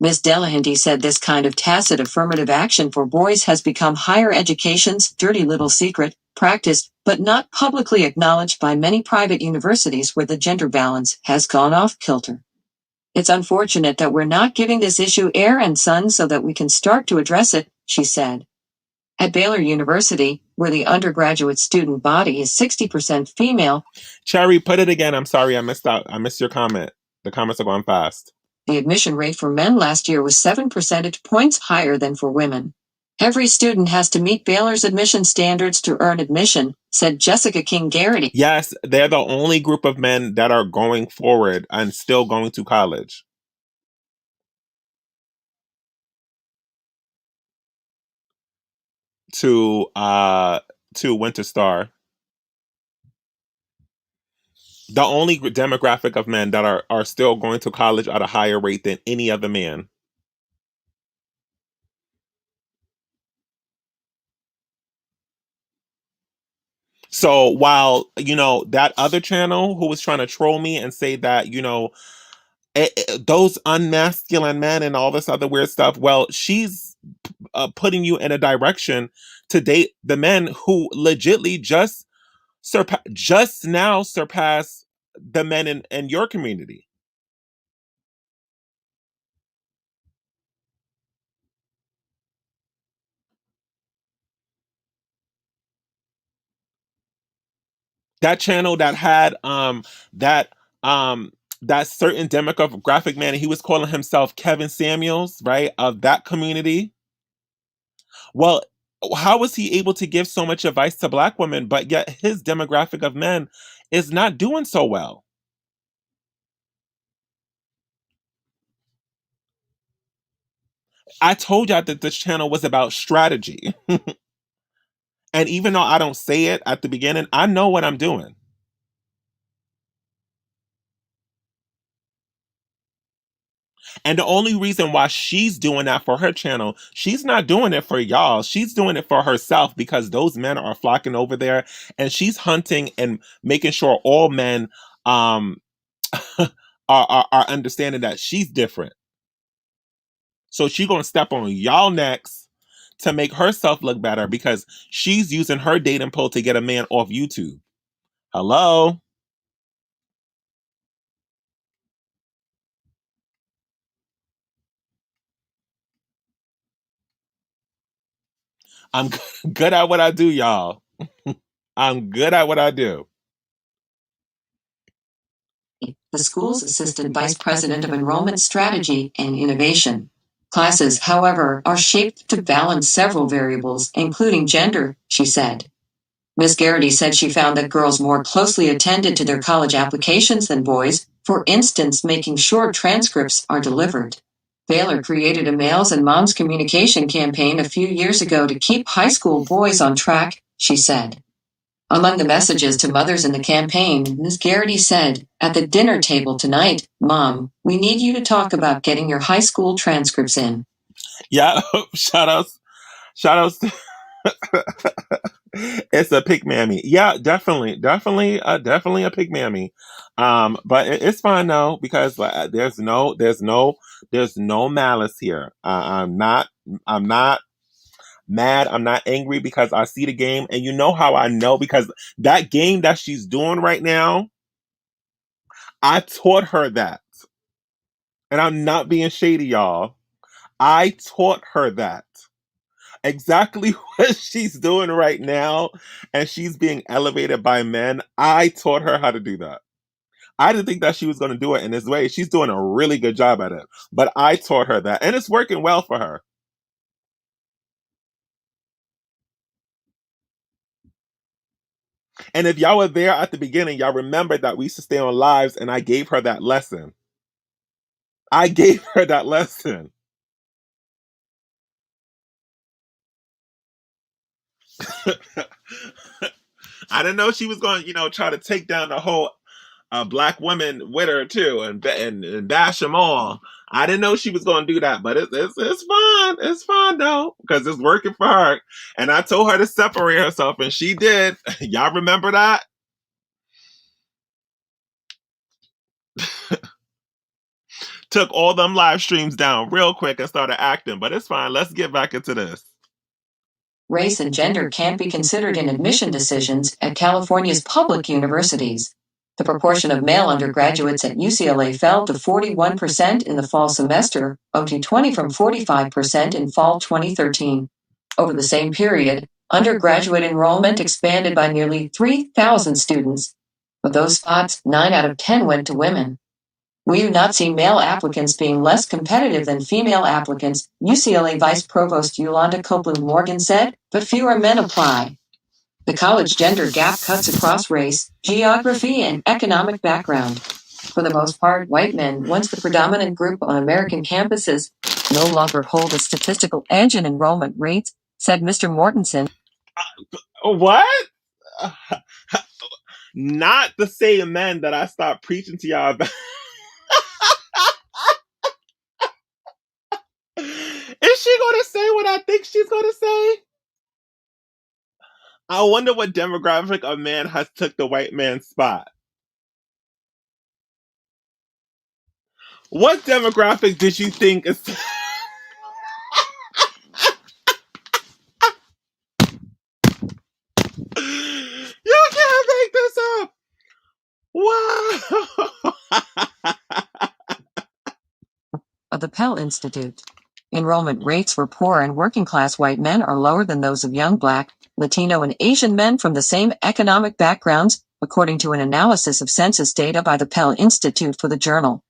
Ms. Delahanty said this kind of tacit affirmative action for boys has become higher education's dirty little secret, practiced but not publicly acknowledged by many private universities where the gender balance has gone off kilter. It's unfortunate that we're not giving this issue air and sun so that we can start to address it, she said. At Baylor University, where the undergraduate student body is 60% female, Cherry, put it again. I'm sorry, I missed out. I missed your comment. The comments are going fast. the admission rate for men last year was 7 percentage points higher than for women. Every student has to meet Baylor's admission standards to earn admission, said Jessica King Garrity. Yes, they're the only group of men that are going forward and still going to college. To Winter Star. The only demographic of men that are still going to college at a higher rate than any other man. So while, that other channel who was trying to troll me and say that, those unmasculine men and all this other weird stuff, well, she's putting you in a direction to date the men who legitly just now surpass the men in your community. That channel that had that that certain demographic man, and he was calling himself Kevin Samuels, right, of that community. Well, how was he able to give so much advice to black women, but yet his demographic of men is not doing so well? I told y'all that this channel was about strategy. And even though I don't say it at the beginning, I know what I'm doing. And the only reason why she's doing that for her channel, she's not doing it for y'all. She's doing it for herself because those men are flocking over there, and she's hunting and making sure all men are understanding that she's different. So she's gonna step on y'all necks to make herself look better because she's using her dating pool to get a man off YouTube. Hello? I'm good at what I do, y'all. I'm good at what I do. The school's assistant vice president of enrollment strategy and innovation. Classes, however, are shaped to balance several variables, including gender, she said. Ms. Garrity said she found that girls more closely attended to their college applications than boys, for instance, making sure transcripts are delivered. Baylor created a males and moms communication campaign a few years ago to keep high school boys on track, she said. Among the messages to mothers in the campaign, Ms. Garrity said, "At the dinner table tonight, Mom, we need you to talk about getting your high school transcripts in." Yeah, shout outs. It's a pick mammy. Yeah, definitely a pick mammy. But it's fine though because there's no malice here. I'm not mad. I'm not angry because I see the game, and you know how I know because that game that she's doing right now, I taught her that, and I'm not being shady, y'all. I taught her that. Exactly what she's doing right now, and she's being elevated by men. I taught her how to do that. I didn't think that she was going to do it in this way. She's doing a really good job at it, but I taught her that, and it's working well for her. And if y'all were there at the beginning, y'all remember that we used to stay on lives, and I gave her that lesson. I gave her that lesson. I didn't know she was going to, try to take down the whole black women with her too, and bash them all. I didn't know she was going to do that, but it's fine. It's fine though because it's working for her. And I told her to separate herself, and she did. Y'all remember that? Took all them live streams down real quick and started acting, but it's fine. Let's get back into this. Race and gender can't be considered in admission decisions at California's public universities. The proportion of male undergraduates at UCLA fell to 41% in the fall semester, up to 20 from 45% in fall 2013. Over the same period, undergraduate enrollment expanded by nearly 3,000 students. Of those spots, 9 out of 10 went to women. We do not see male applicants being less competitive than female applicants, UCLA Vice Provost Yolanda Copeland Morgan said, but fewer men apply. The college gender gap cuts across race, geography, and economic background. For the most part, white men, once the predominant group on American campuses, no longer hold a statistical edge in enrollment rates, said Mr. Mortensen. What? Not the same men that I stopped preaching to y'all about. Is she going to say what I think she's going to say? I wonder what demographic of man has took the white man's spot. What demographic did you think is... You can't make this up! Wow! Of the Pell Institute. Enrollment rates for poor and working class white men are lower than those of young Black, Latino, and Asian men from the same economic backgrounds, according to an analysis of census data by the Pell Institute for the Journal.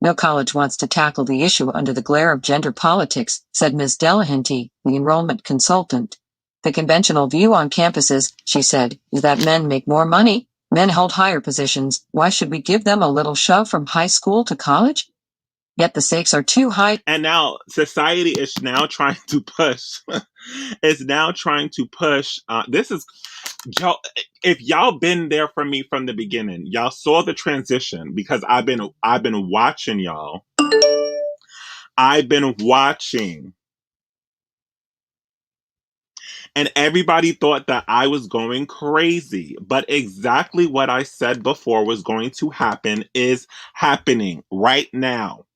No college wants to tackle the issue under the glare of gender politics, said Ms. Delahanty, the enrollment consultant. The conventional view on campuses, she said, is that men make more money, men hold higher positions. Why should we give them a little shove from high school to college? Yet the stakes are too high. And now society is now trying to push. This is, y'all, if y'all been there for me from the beginning, y'all saw the transition because I've been watching y'all. I've been watching. And everybody thought that I was going crazy. But exactly what I said before was going to happen is happening right now.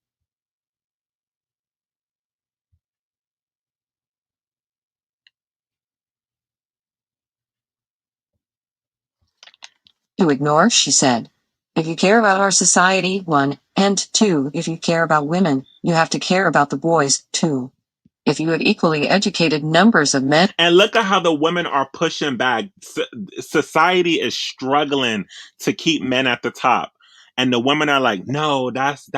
To ignore, she said. If you care about our society, 1, and 2, if you care about women, you have to care about the boys, too. If you have equally educated numbers of men. And look at how the women are pushing back. Society is struggling to keep men at the top. And the women are like, no, that's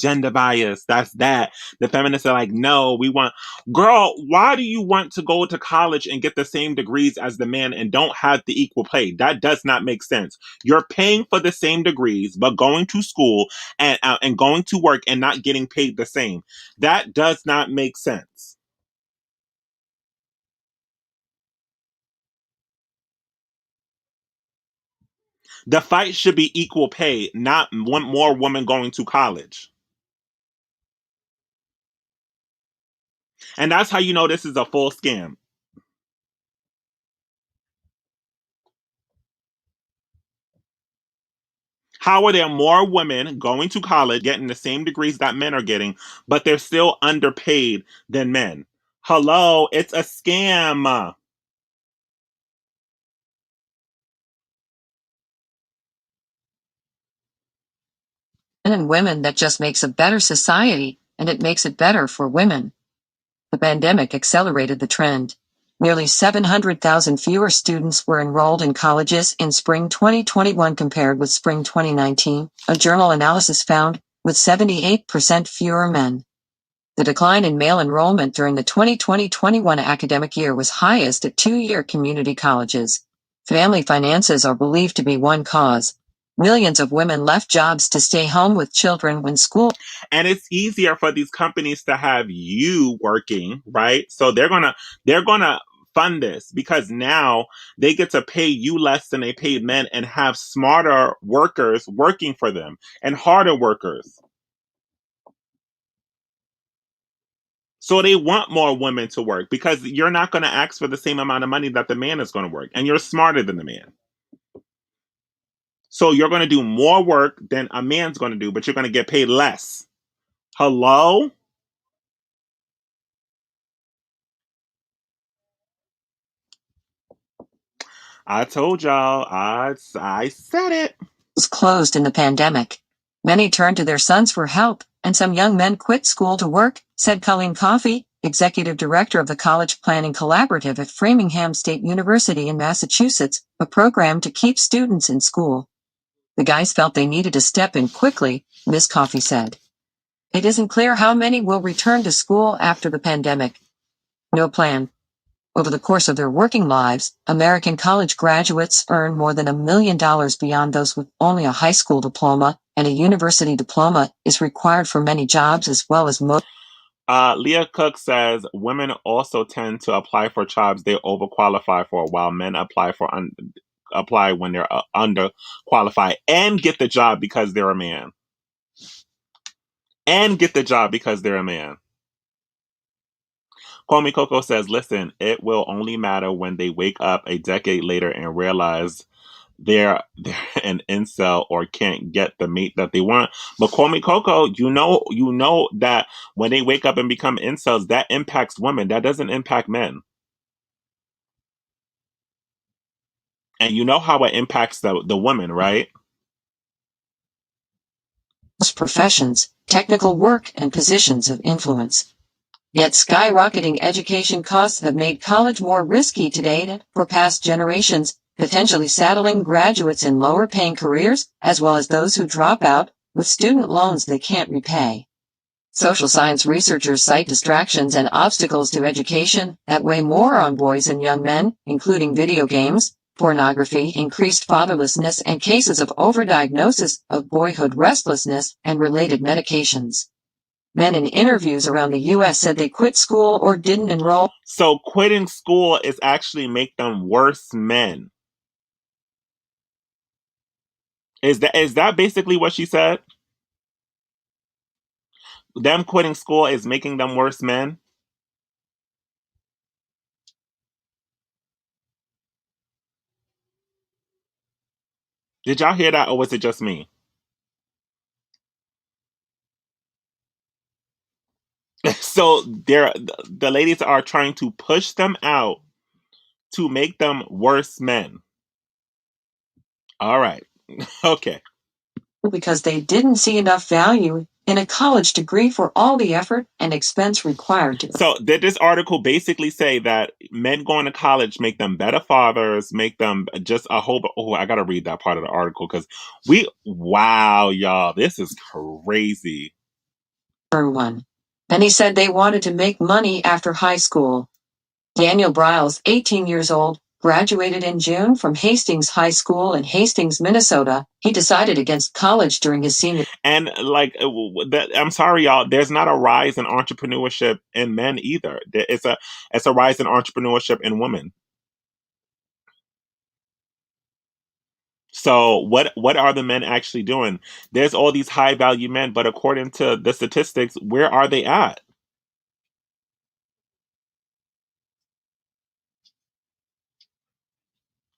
gender bias. That's that. The feminists are like, no, we want... Girl, why do you want to go to college and get the same degrees as the man and don't have the equal pay? That does not make sense. You're paying for the same degrees, but going to school and going to work and not getting paid the same. That does not make sense. The fight should be equal pay, not more women going to college. And that's how you know this is a full scam. How are there more women going to college, getting the same degrees that men are getting, but they're still underpaid than men? Hello, it's a scam. And women that just makes a better society, and it makes it better for women. The pandemic accelerated the trend. Nearly 700,000 fewer students were enrolled in colleges in spring 2021 compared with spring 2019, a journal analysis found, with 78% fewer men. The decline in male enrollment during the 2020-21 academic year was highest at two-year community colleges. Family finances are believed to be one cause. Millions of women left jobs to stay home with children when school. And it's easier for these companies to have you working, right? So they're gonna fund this because now they get to pay you less than they paid men and have smarter workers working for them and harder workers. So they want more women to work because you're not going to ask for the same amount of money that the man is going to work, and you're smarter than the man. So you're going to do more work than a man's going to do, but you're going to get paid less. Hello? I told y'all. I said it. Was closed in the pandemic. Many turned to their sons for help, and some young men quit school to work, said Colleen Coffey, executive director of the College Planning Collaborative at Framingham State University in Massachusetts, a program to keep students in school. The guys felt they needed to step in quickly, Ms. Coffey said. It isn't clear how many will return to school after the pandemic. No plan. Over the course of their working lives, American college graduates earn more than $1 million beyond those with only a high school diploma, and a university diploma is required for many jobs as well as most. Leah Cook says women also tend to apply for jobs they overqualify for, while men apply when they're underqualified and get the job because they're a man. And get the job because they're a man. Call Me Coco says, listen, it will only matter when they wake up a decade later and realize they're an incel or can't get the mate that they want. But Call Me Coco, you know that when they wake up and become incels, that impacts women. That doesn't impact men. And you know how it impacts the women, right? Professions, technical work, and positions of influence. Yet skyrocketing education costs have made college more risky today than for past generations, potentially saddling graduates in lower-paying careers, as well as those who drop out with student loans they can't repay. Social science researchers cite distractions and obstacles to education that weigh more on boys and young men, including video games, pornography, increased fatherlessness, and cases of overdiagnosis of boyhood restlessness and related medications. Men in interviews around the U.S. said they quit school or didn't enroll. So quitting school is actually make them worse men. Is that basically what she said? Them quitting school is making them worse men? Did y'all hear that, or was it just me? So the ladies are trying to push them out to make them worse men. All right. Okay. Because they didn't see enough value in a college degree for all the effort and expense required to. So did this article basically say that men going to college make them better fathers, make them just a whole... Oh, I got to read that part of the article because wow, y'all, this is crazy. One. Then he said they wanted to make money after high school. Daniel Briles, 18 years old, graduated in June from Hastings High School in Hastings, Minnesota. He decided against college during his senior. And I'm sorry, y'all, there's not a rise in entrepreneurship in men either. It's a rise in entrepreneurship in women. So what are the men actually doing? There's all these high value men, but according to the statistics, where are they at?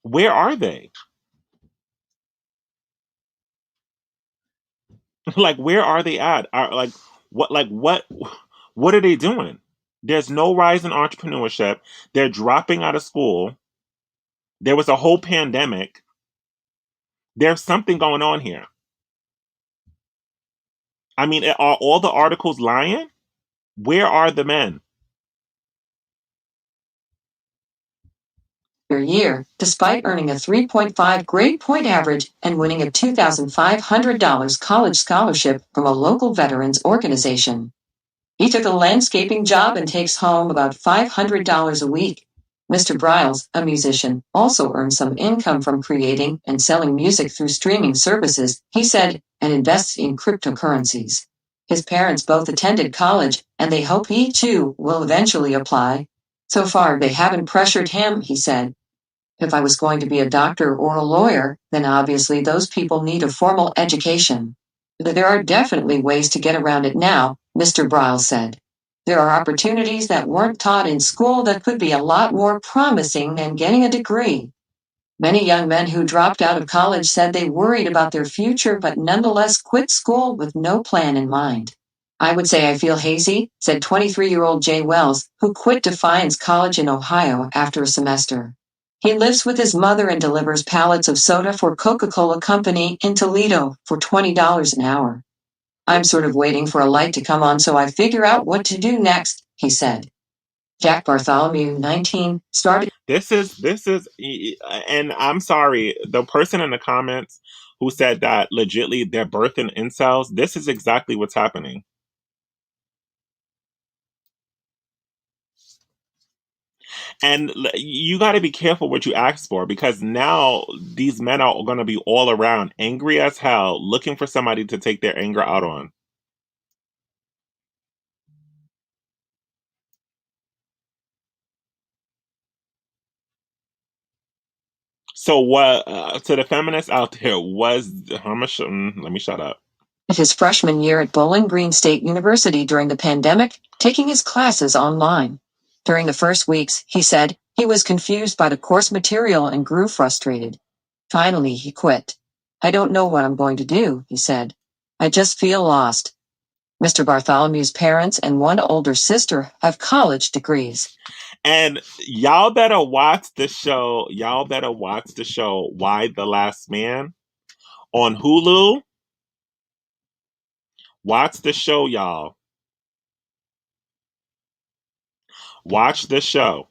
Where are they? Like, where are they at? What are they doing? There's no rise in entrepreneurship. They're dropping out of school. There was a whole pandemic. There's something going on here. I mean, are all the articles lying? Where are the men? Per year, despite earning a 3.5 grade point average and winning a $2,500 college scholarship from a local veterans organization. He took a landscaping job and takes home about $500 a week. Mr. Briles, a musician, also earns some income from creating and selling music through streaming services, he said, and invests in cryptocurrencies. His parents both attended college, and they hope he, too, will eventually apply. So far, they haven't pressured him, he said. If I was going to be a doctor or a lawyer, then obviously those people need a formal education. But there are definitely ways to get around it now, Mr. Briles said. There are opportunities that weren't taught in school that could be a lot more promising than getting a degree. Many young men who dropped out of college said they worried about their future but nonetheless quit school with no plan in mind. I would say I feel hazy, said 23-year-old Jay Wells, who quit Defiance College in Ohio after a semester. He lives with his mother and delivers pallets of soda for Coca-Cola Company in Toledo for $20 an hour. I'm sort of waiting for a light to come on so I figure out what to do next, he said. Jack Bartholomew, 19, started. This is, and I'm sorry, the person in the comments who said that legitly they're birthing incels, this is exactly what's happening. And you got to be careful what you ask for, because now these men are going to be all around angry as hell, looking for somebody to take their anger out on. So what, to the feminists out there, was, let me shut up. His freshman year at Bowling Green State University during the pandemic, taking his classes online. During the first weeks, he said, he was confused by the course material and grew frustrated. Finally, he quit. I don't know what I'm going to do, he said. I just feel lost. Mr. Bartholomew's parents and one older sister have college degrees. And y'all better watch the show. Y'all better watch the show Y the Last Man on Hulu. Watch the show, y'all. Watch the show.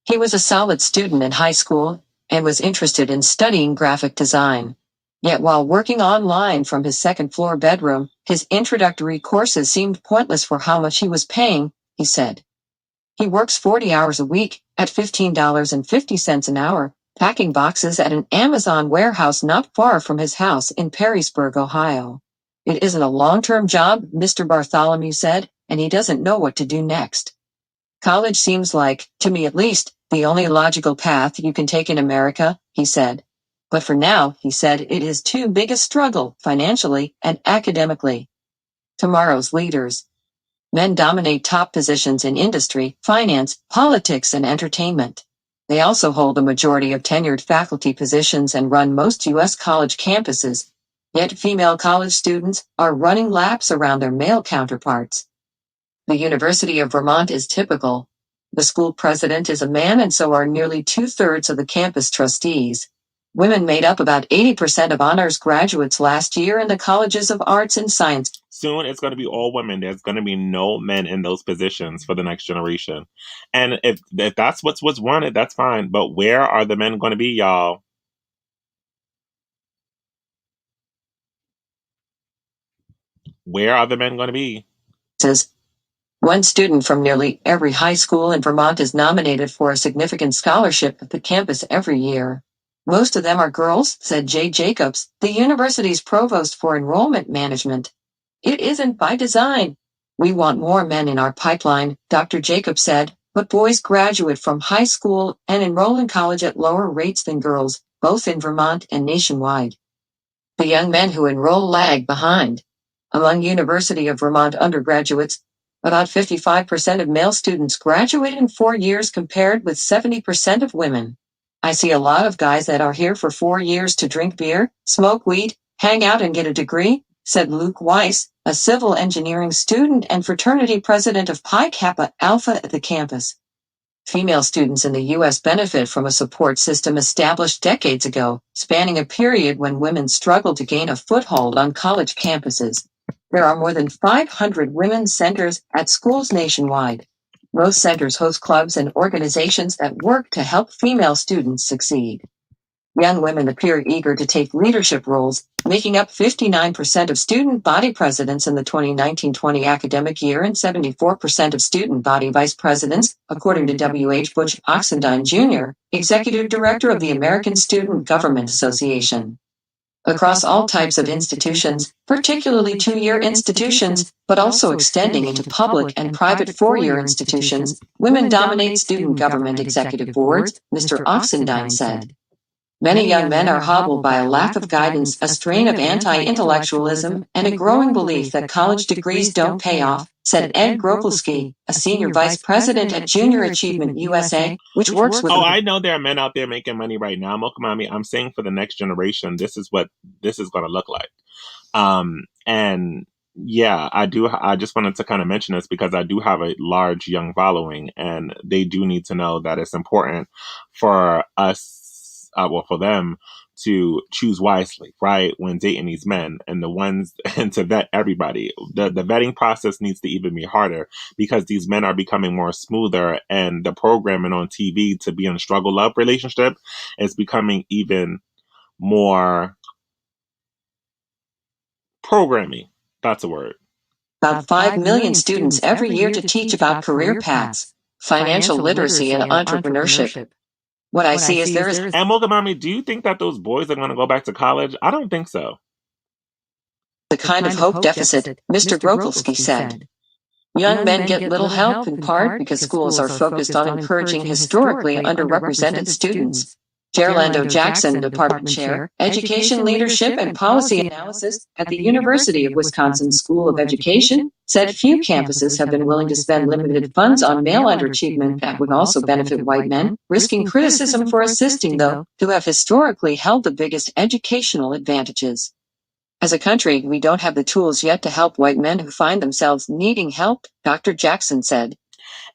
He was a solid student in high school and was interested in studying graphic design. Yet while working online from his second-floor bedroom, his introductory courses seemed pointless for how much he was paying, he said. He works 40 hours a week at $15.50 an hour, packing boxes at an Amazon warehouse not far from his house in Perrysburg, Ohio. It isn't a long-term job, Mr. Bartholomew said, and he doesn't know what to do next. College seems like, to me at least, the only logical path you can take in America, he said. But for now, he said, it is too big a struggle, financially and academically. Tomorrow's leaders. Men dominate top positions in industry, finance, politics, and entertainment. They also hold a majority of tenured faculty positions and run most U.S. college campuses. Yet female college students are running laps around their male counterparts. The University of Vermont is typical. The school president is a man, and so are nearly 2/3 of the campus trustees. Women made up about 80% of honors graduates last year in the colleges of arts and science. Soon it's going to be all women. There's going to be no men in those positions for the next generation. And if that's what's wanted, that's fine. But where are the men going to be, y'all? Where are the men going to be? One student from nearly every high school in Vermont is nominated for a significant scholarship at the campus every year. Most of them are girls, said Jay Jacobs, the university's provost for enrollment management. It isn't by design. We want more men in our pipeline, Dr. Jacobs said, but boys graduate from high school and enroll in college at lower rates than girls, both in Vermont and nationwide. The young men who enroll lag behind. Among University of Vermont undergraduates, about 55% of male students graduate in 4 years compared with 70% of women. I see a lot of guys that are here for 4 years to drink beer, smoke weed, hang out and get a degree, said Luke Weiss, a civil engineering student and fraternity president of Pi Kappa Alpha at the campus. Female students in the U.S. benefit from a support system established decades ago, spanning a period when women struggled to gain a foothold on college campuses. There are more than 500 women's centers at schools nationwide. Most centers host clubs and organizations that work to help female students succeed. Young women appear eager to take leadership roles, making up 59% of student body presidents in the 2019-20 academic year and 74% of student body vice presidents, according to W.H. Butch Oxendine Jr., executive director of the American Student Government Association. Across all types of institutions, particularly 2-year institutions, but also extending into public and private 4-year institutions, women dominate student government executive boards, Mr. Oxendine said. Many young men are hobbled by a lack of guidance, a strain of anti-intellectualism, and a growing belief that college degrees don't pay off, said Ed Gropolsky, a senior vice president at Junior Achievement USA, which works with... Oh, I know there are men out there making money right now, Mokamami. I'm saying for the next generation, this is what this is going to look like. And Yeah, I do. I just wanted to kind of mention this because I do have a large young following, and they do need to know that it's important for us, well, for them to choose wisely, right, when dating these men and the ones, and to vet everybody. The vetting process needs to even be harder because these men are becoming more smoother, and the programming on TV to be in a struggle love relationship is becoming even more programming. That's a word. About 5 million students every year to teach about career paths, financial literacy, and entrepreneurship. What I see is there is And Mogamami, do you think that those boys are going to go back to college? I don't think so. a kind of hope deficit, Mr. Grotowski said. Young men get little help in part because schools are focused on encouraging historically underrepresented students. Gerlando Jackson, Department Chair, Education Leadership and Policy Analysis at the University of Wisconsin School of Education, said few campuses have been willing to spend limited funds on male underachievement that would also benefit white men, risking criticism for assisting, though, who have historically held the biggest educational advantages. As a country, we don't have the tools yet to help white men who find themselves needing help, Dr. Jackson said.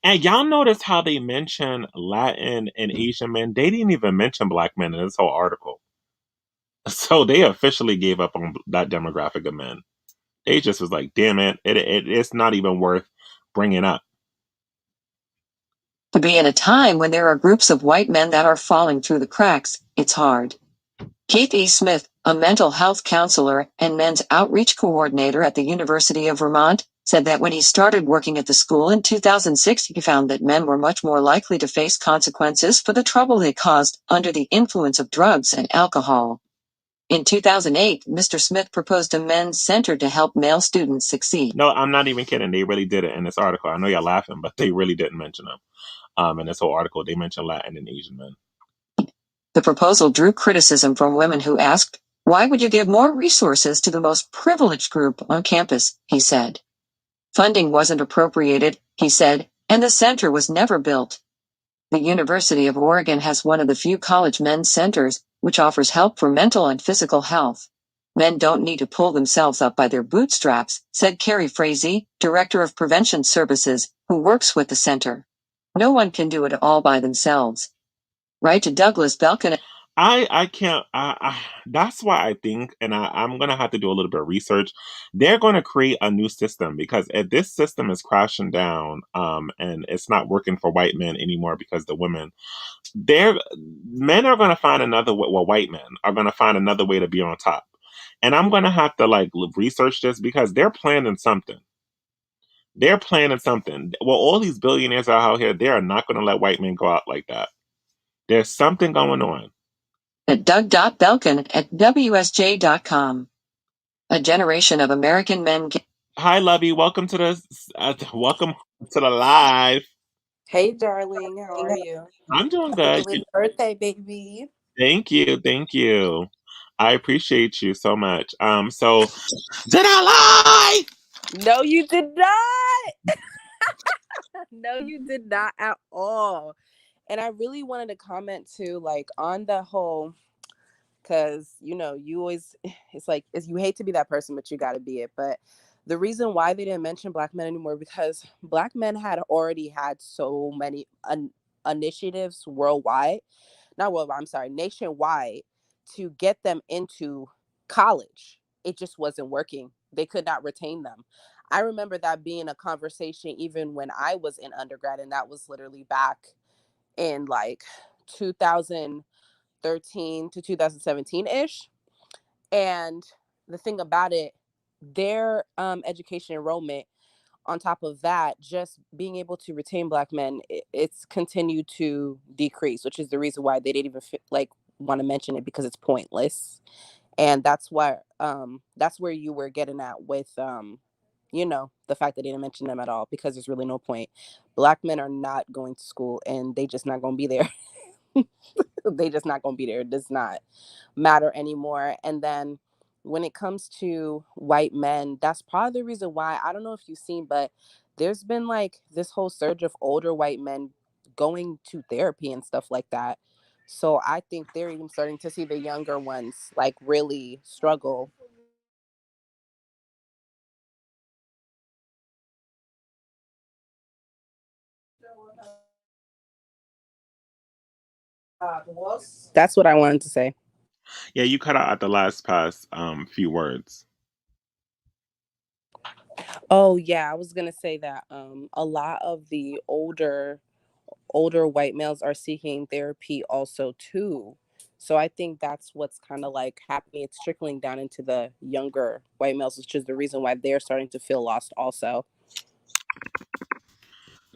And y'all notice how they mention Latin and Asian men? They didn't even mention black men in this whole article. So they officially gave up on that demographic of men. They just was like, damn it, it's not even worth bringing up. To be in a time when there are groups of white men that are falling through the cracks, it's hard. Keith E. Smith, a mental health counselor and men's outreach coordinator at the University of Vermont, said that when he started working at the school in 2006, he found that men were much more likely to face consequences for the trouble they caused under the influence of drugs and alcohol. In 2008, Mr. Smith proposed a men's center to help male students succeed. No, I'm not even kidding. They really did it in this article. I know y'all laughing, but they really didn't mention them. In this whole article, they mentioned Latin and Asian men. The proposal drew criticism from women who asked, "Why would you give more resources to the most privileged group on campus?" he said. Funding wasn't appropriated, he said, and the center was never built. The University of Oregon has one of the few college men's centers, which offers help for mental and physical health. Men don't need to pull themselves up by their bootstraps, said Carrie Frazee, Director of Prevention Services, who works with the center. No one can do it all by themselves. Right to Douglas Belkin. I can't. That's why I think, and I'm gonna have to do a little bit of research. They're going to create a new system because if this system is crashing down, and it's not working for white men anymore because the women, men are going to find another way. Well, white men are going to find another way to be on top, and I'm going to have to like research this because they're planning something. They're planning something. Well, all these billionaires are out here. They are not going to let white men go out like that. There's something going on. At Doug.Belkin at WSJ.com. A generation of American men. Hi, Lovey. Welcome to the live. Hey, darling. How are you? I'm doing Happy good. belated birthday, baby. Thank you. I appreciate you so much. So did I lie? No, you did not. No, you did not at all. And I really wanted to comment too, like on the whole, because you always, it's like you hate to be that person, but you got to be it. But the reason why they didn't mention black men anymore because black men had already had so many initiatives worldwide, not worldwide, I'm sorry, nationwide, to get them into college. It just wasn't working. They could not retain them. I remember that being a conversation even when I was in undergrad, and that was literally back in like 2013 to 2017 ish. And the thing about it, their education enrollment, on top of that, just being able to retain black men, it's continued to decrease, which is the reason why they didn't even want to mention it because it's pointless. And that's why that's where you were getting at with the fact that they didn't mention them at all because there's really no point. Black men are not going to school and they just not going to be there. They just not going to be there. It does not matter anymore. And then when it comes to white men, that's probably the reason why, I don't know if you've seen, but there's been like this whole surge of older white men going to therapy and stuff like that. So I think they're even starting to see the younger ones like really struggle That's what I wanted to say. Yeah, you cut out at the last past few words. Oh yeah, I was gonna say that a lot of the older white males are seeking therapy also too. So I think that's what's kind of like happening. It's trickling down into the younger white males, which is the reason why they're starting to feel lost also.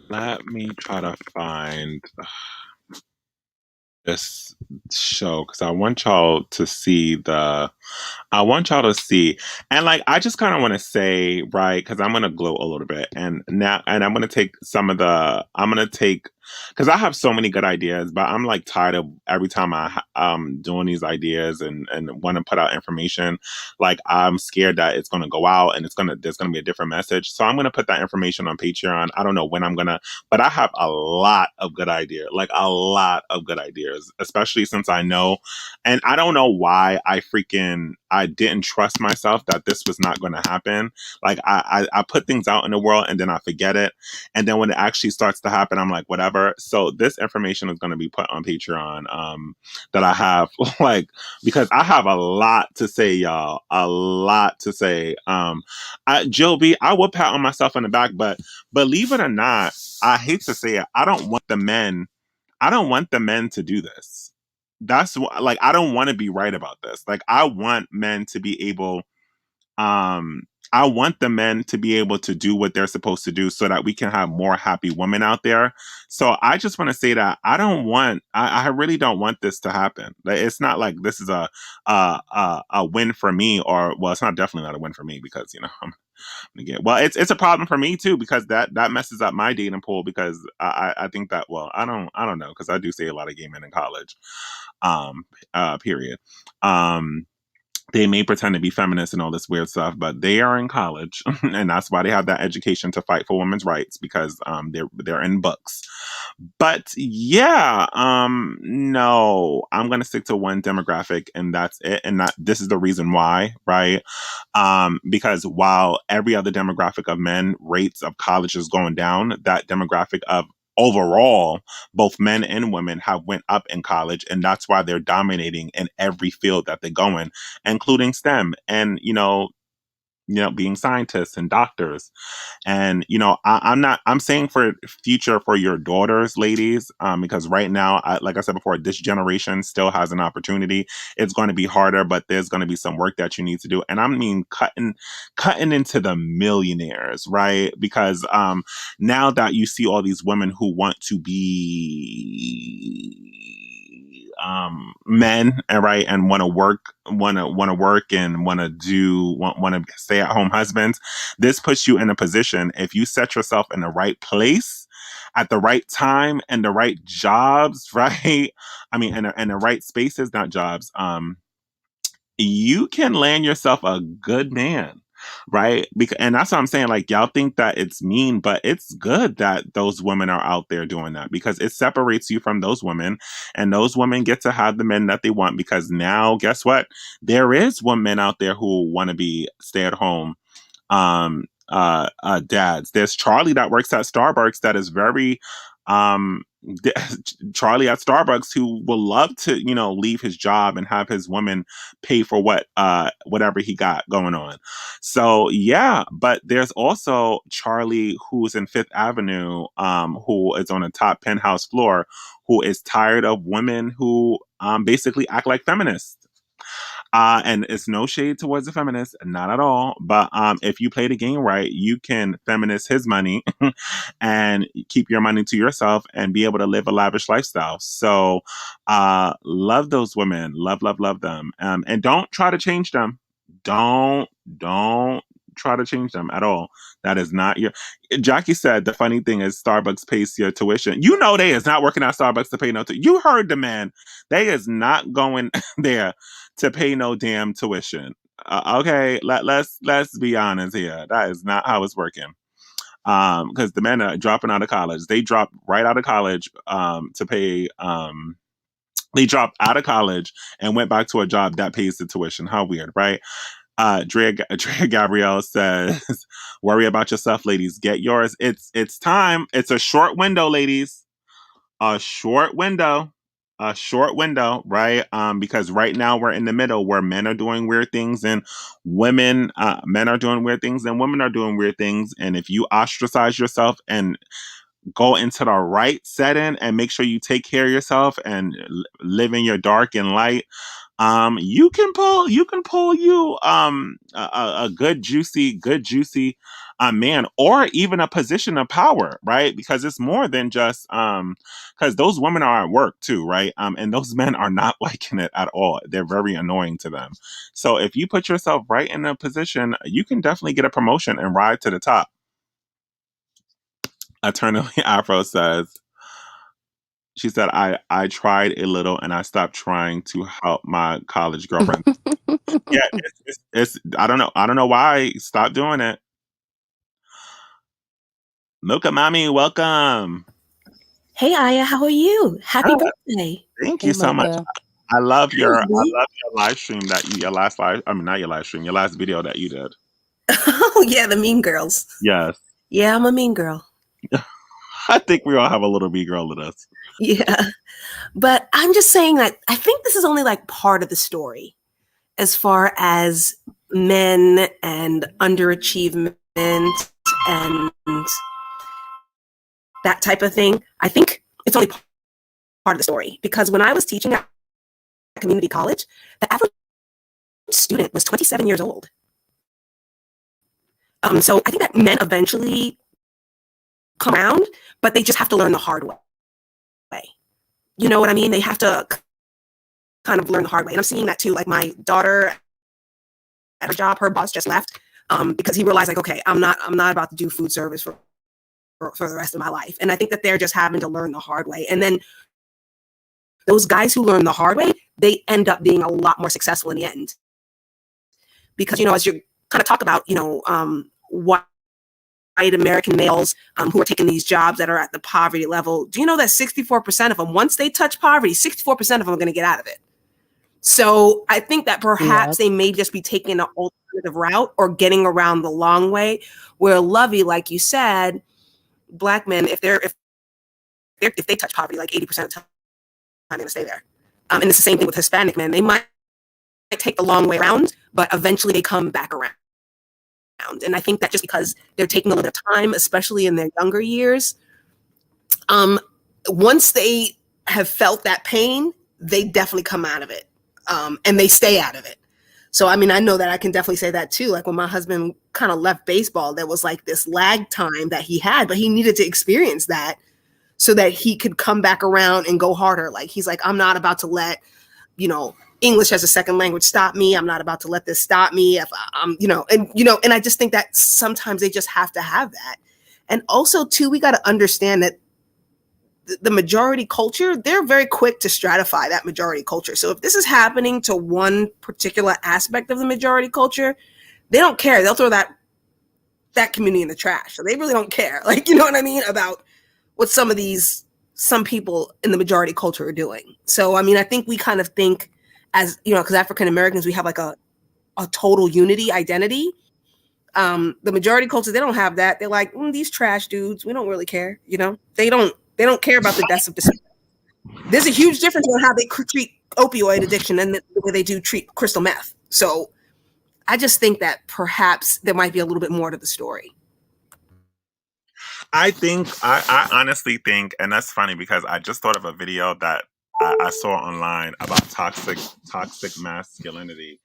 Let me try to find this show because I want y'all to see I want y'all to see. And like, I just kind of want to say, right, because I'm going to gloat a little bit. And I'm going to take because I have so many good ideas, but I'm like tired of every time doing these ideas and want to put out information. Like, I'm scared that it's going to go out and there's going to be a different message. So I'm going to put that information on Patreon. I don't know when I'm going to, but I have a lot of good ideas, like a lot of good ideas, especially since I know, and I don't know why I didn't trust myself that this was not going to happen. Like I put things out in the world and then I forget it. And then when it actually starts to happen, I'm like, whatever. So this information is going to be put on Patreon, that I have like, because I have a lot to say, y'all, a lot to say. Jill B, I will pat on myself on the back, but believe it or not, I hate to say it, I don't want the men to do this. That's what, like, I don't want to be right about this. Like, I want men to be able, I want the men to be able to do what they're supposed to do so that we can have more happy women out there. So I just want to say that I really don't want this to happen. Like, it's not like this is a win for me, or, well, it's not definitely not a win for me because, you know, again, well, it's a problem for me too because that messes up my dating pool because I think that, well, I don't know because I do see a lot of gay men in college, period. They may pretend to be feminists and all this weird stuff, but they are in college, and that's why they have that education to fight for women's rights because they're in books. But yeah, no, I'm gonna stick to one demographic, and that's it. And this is the reason why, right? Because while every other demographic of men rates of college is going down, that demographic of overall both men and women have went up in college, and that's why they're dominating in every field that they go in, including STEM and being scientists and doctors. And I'm saying for future for your daughters, ladies, because right now, like I said before, this generation still has an opportunity. It's going to be harder, but there's going to be some work that you need to do. And I mean cutting into the millionaires, right? Because now that you see all these women who want to be men, and right, and want to work and want to stay at home husbands, this puts you in a position, if you set yourself in the right place at the right time and the right jobs, right? I mean, and the right spaces, not jobs. You can land yourself a good man, right? And that's what I'm saying. Like, y'all think that it's mean, but it's good that those women are out there doing that because it separates you from those women, and those women get to have the men that they want because now, guess what? There is women out there who want to be stay at home dads. There's Charlie that works at Starbucks that is very Charlie at Starbucks who will love to leave his job and have his woman pay for whatever he got going on. So yeah, but there's also Charlie who's in Fifth Avenue, who is on a top penthouse floor, who is tired of women who basically act like feminists. And it's no shade towards the feminists, not at all. But if you play the game right, you can feminist his money and keep your money to yourself and be able to live a lavish lifestyle. So love those women. Love, love, love them. And don't try to change them. Don't try to change them at all. That is not your... Jackie said the funny thing is Starbucks pays your tuition. You know they is not working at Starbucks to pay no tuition. You heard the man. They is not going there to pay no damn tuition. Okay, let's be honest here. That is not how it's working. Because the men are dropping out of college. They dropped right out of college to pay. They dropped out of college and went back to a job that pays the tuition. How weird, right? Drea Gabrielle says, "Worry about yourself, ladies. Get yours. It's time. It's a short window, ladies. A short window. a short window, right? Because right now we're in the middle where men are doing weird things and men are doing weird things and women are doing weird things. And if you ostracize yourself and go into the right setting and make sure you take care of yourself and live in your dark and light, you can pull a good juicy man, or even a position of power, right? Because it's more than just because those women are at work too, right? And those men are not liking it at all. They're very annoying to them. So if you put yourself right in a position, you can definitely get a promotion and ride to the top. Eternally Afro says, she said, I tried a little and I stopped trying to help my college girlfriend. Yeah, it's I don't know why. Stop doing it. Milka Mommy, welcome. Hey Aya, how are you? Happy birthday. Thank Hey, you so much. Milka. I love your Hey. live stream your last video that you did. Oh yeah, the Mean Girls. Yes. Yeah, I'm a mean girl. I think we all have a little big girl in us. Yeah. But I'm just saying that I think this is only like part of the story as far as men and underachievement and that type of thing. I think it's only part of the story because when I was teaching at community college, the average student was 27 years old. So I think that men eventually come around, but they just have to learn the hard way. You know what I mean? They have to kind of learn the hard way. And I'm seeing that too. Like my daughter at her job, her boss just left because he realized like, okay, I'm not about to do food service for the rest of my life. And I think that they're just having to learn the hard way. And then those guys who learn the hard way, they end up being a lot more successful in the end. Because, as you kind of talk about, white American males who are taking these jobs that are at the poverty level, do you know that 64% of them, once they touch poverty, 64% of them are going to get out of it? So I think that perhaps they may just be taking an alternative route or getting around the long way, where Lovey, like you said, Black men, if they touch poverty, like 80% of the time, they're going to stay there. And it's the same thing with Hispanic men. They might take the long way around, but eventually they come back around. And I think that just because they're taking a little bit of time, especially in their younger years, once they have felt that pain, they definitely come out of it, and they stay out of it. So, I mean, I know that I can definitely say that too. Like when my husband kind of left baseball, there was like this lag time that he had, but he needed to experience that so that he could come back around and go harder. Like he's like, I'm not about to let, English as a second language stop me. I'm not about to let this stop me. If I'm, and I just think that sometimes they just have to have that. And also too, we got to understand that the majority culture, they're very quick to stratify that majority culture. So if this is happening to one particular aspect of the majority culture, they don't care. They'll throw that community in the trash. So they really don't care. Like, you know what I mean? About what some people in the majority culture are doing. So, I mean, I think we kind of think as, because African Americans, we have like a total unity identity. The majority culture, they don't have that. They're like, these trash dudes, we don't really care. They don't care about the deaths of the. There's a huge difference on how they treat opioid addiction and the way they do treat crystal meth. So I just think that perhaps there might be a little bit more to the story. I honestly think, and that's funny because I just thought of a video that I saw online about toxic masculinity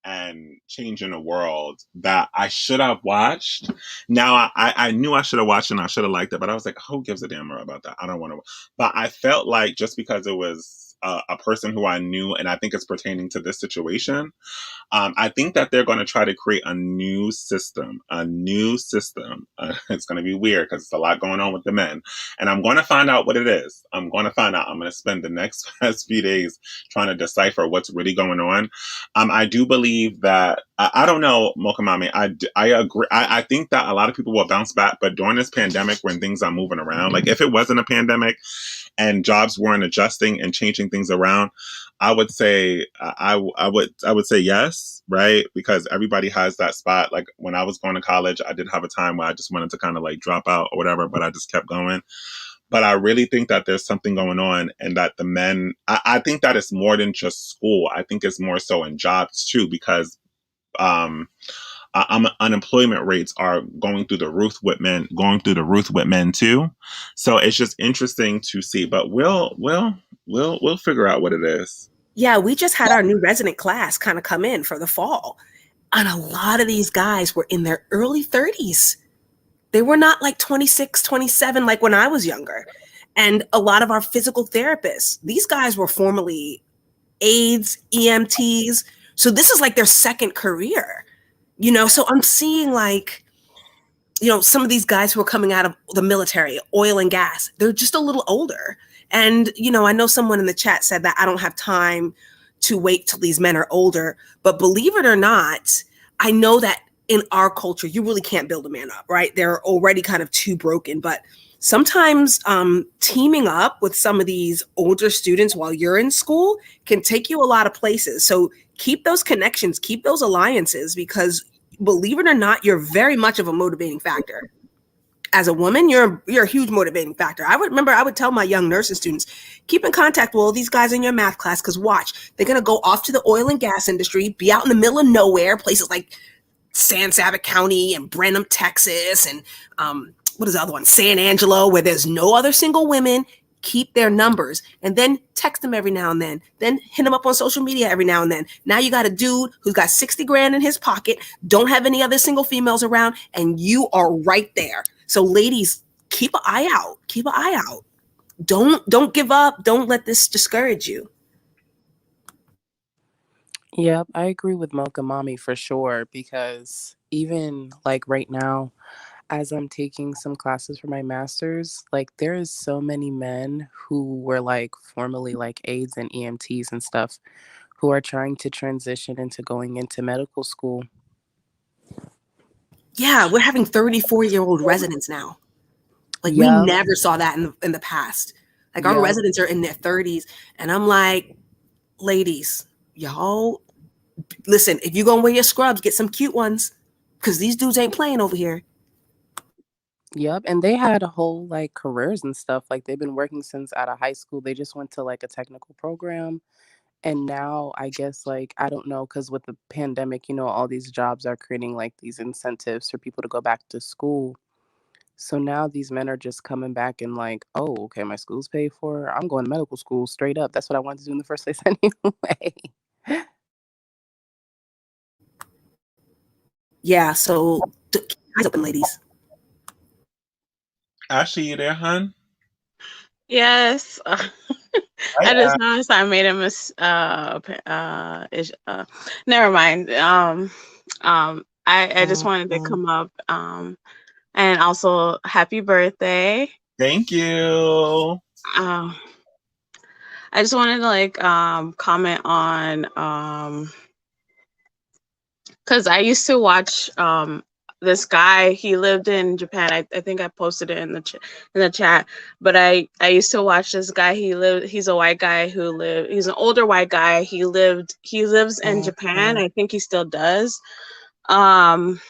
and changing the world that I should have watched. Now I knew I should have watched it and I should have liked it, but I was like, who gives a damn about that? I don't want to. But I felt like just because it was a person who I knew, and I think it's pertaining to this situation, I think that they're going to try to create a new system. It's going to be weird because it's a lot going on with the men. And I'm going to find out what it is. I'm going to spend the next few days trying to decipher what's really going on. I do believe that, I don't know, Mocha Mami, I agree. I think that a lot of people will bounce back, but during this pandemic when things are moving around, like if it wasn't a pandemic and jobs weren't adjusting and changing things around, I would say I would say yes, right? Because everybody has that spot. Like when I was going to college, I did have a time where I just wanted to kind of like drop out or whatever, but I just kept going. But I really think that there's something going on, and that the men, I think that it's more than just school. I think it's more so in jobs too, because unemployment rates are going through the roof with men too. So it's just interesting to see. But we'll figure out what it is. Yeah, we just had our new resident class kind of come in for the fall. And a lot of these guys were in their early 30s. They were not like 26, 27, like when I was younger. And a lot of our physical therapists, these guys were formerly aides, EMTs. So this is like their second career, you know? So I'm seeing like, you know, some of these guys who are coming out of the military, oil and gas, they're just a little older. And, you know, I know someone in the chat said that I don't have time to wait till these men are older. But believe it or not, I know that in our culture, you really can't build a man up, right? They're already kind of too broken. But sometimes teaming up with some of these older students while you're in school can take you a lot of places. So keep those connections, keep those alliances, because believe it or not, you're very much of a motivating factor. As a woman, you're a huge motivating factor. I would tell my young nursing students, keep in contact with all these guys in your math class, because watch, they're going to go off to the oil and gas industry, be out in the middle of nowhere, places like San Saba County and Brenham, Texas, and what is the other one? San Angelo, where there's no other single women. Keep their numbers and then text them every now and then hit them up on social media every now and then. Now you got a dude who's got 60 grand in his pocket, don't have any other single females around, and you are right there. So ladies, keep an eye out. Don't give up. Don't let this discourage you. Yep, I agree with Mocha Mommy for sure, because even like right now, as I'm taking some classes for my master's, like there is so many men who were like formerly like aides and EMTs and stuff who are trying to transition into going into medical school. Yeah, we're having 34-year-old residents now. Like we never saw that in the past. Like our residents are in their 30s, and I'm like, ladies, y'all, listen, if you're gonna wear your scrubs, get some cute ones, because these dudes ain't playing over here. Yep, and they had a whole like careers and stuff. Like they've been working since out of high school. They just went to like a technical program. And now I guess like, I don't know, because with the pandemic, you know, all these jobs are creating like these incentives for people to go back to school. So now these men are just coming back and like, oh, okay, my school's paid for. I'm going to medical school straight up. That's what I wanted to do in the first place anyway. Yeah, so keep your eyes open, ladies. Ashley, you there, hon? Yes. I just noticed I made a never mind. I just wanted to come up and also happy birthday. Thank you. I just wanted to like comment on because I used to watch this guy. He lived in Japan. I think I posted it in the chat. But I used to watch this guy. He's a white guy he's an older white guy. He lives in Japan. I think he still does. And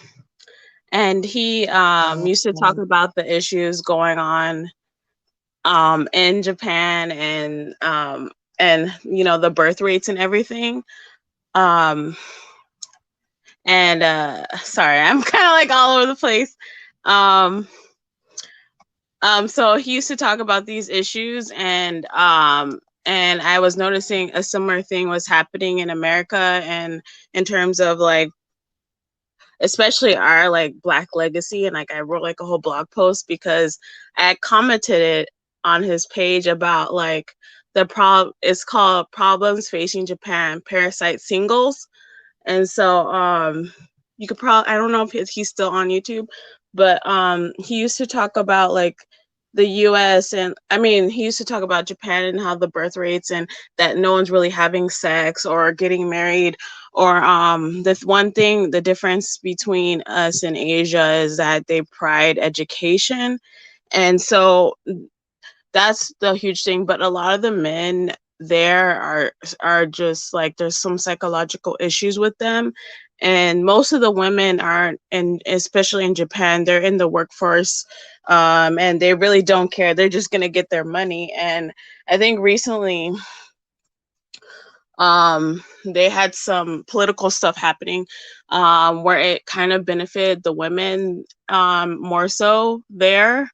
he used to talk about the issues going on in Japan, and you know, the birth rates and everything. And sorry, I'm kind of like all over the place. So he used to talk about these issues, and I was noticing a similar thing was happening in America, and in terms of like, especially our like Black legacy. And like I wrote like a whole blog post because I had commented it on his page about like it's called Problems Facing Japan, Parasite Singles. And so you could probably, I don't know if he's still on YouTube, but he used to talk about like the US, and I mean, he used to talk about Japan and how the birth rates and that no one's really having sex or getting married, or the difference between us and Asia is that they pride education. And so that's the huge thing. But a lot of the men there are just like there's some psychological issues with them, and most of the women aren't, and especially in Japan, they're in the workforce, and they really don't care. They're just gonna get their money. And I think recently they had some political stuff happening where it kind of benefited the women more so there.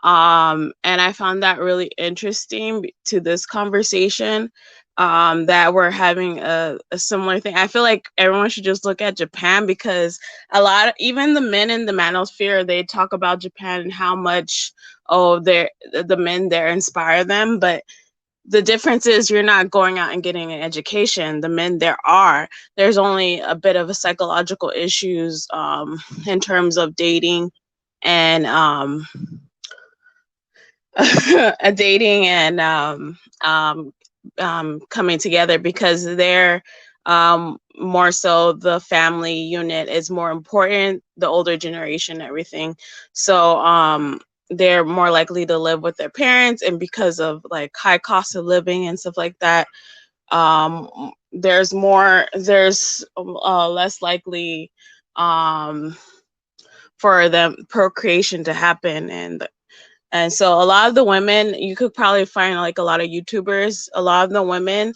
And I found that really interesting to this conversation, that we're having a similar thing. I feel like everyone should just look at Japan, because even the men in the manosphere, they talk about Japan and how much the men there inspire them. But the difference is you're not going out and getting an education. The men there's only a bit of a psychological issues in terms of dating and coming together, because they're more so the family unit is more important, the older generation, everything. So they're more likely to live with their parents, and because of like high cost of living and stuff like that, there's less likely for them procreation to happen. And so a lot of the women, you could probably find like a lot of YouTubers, a lot of the women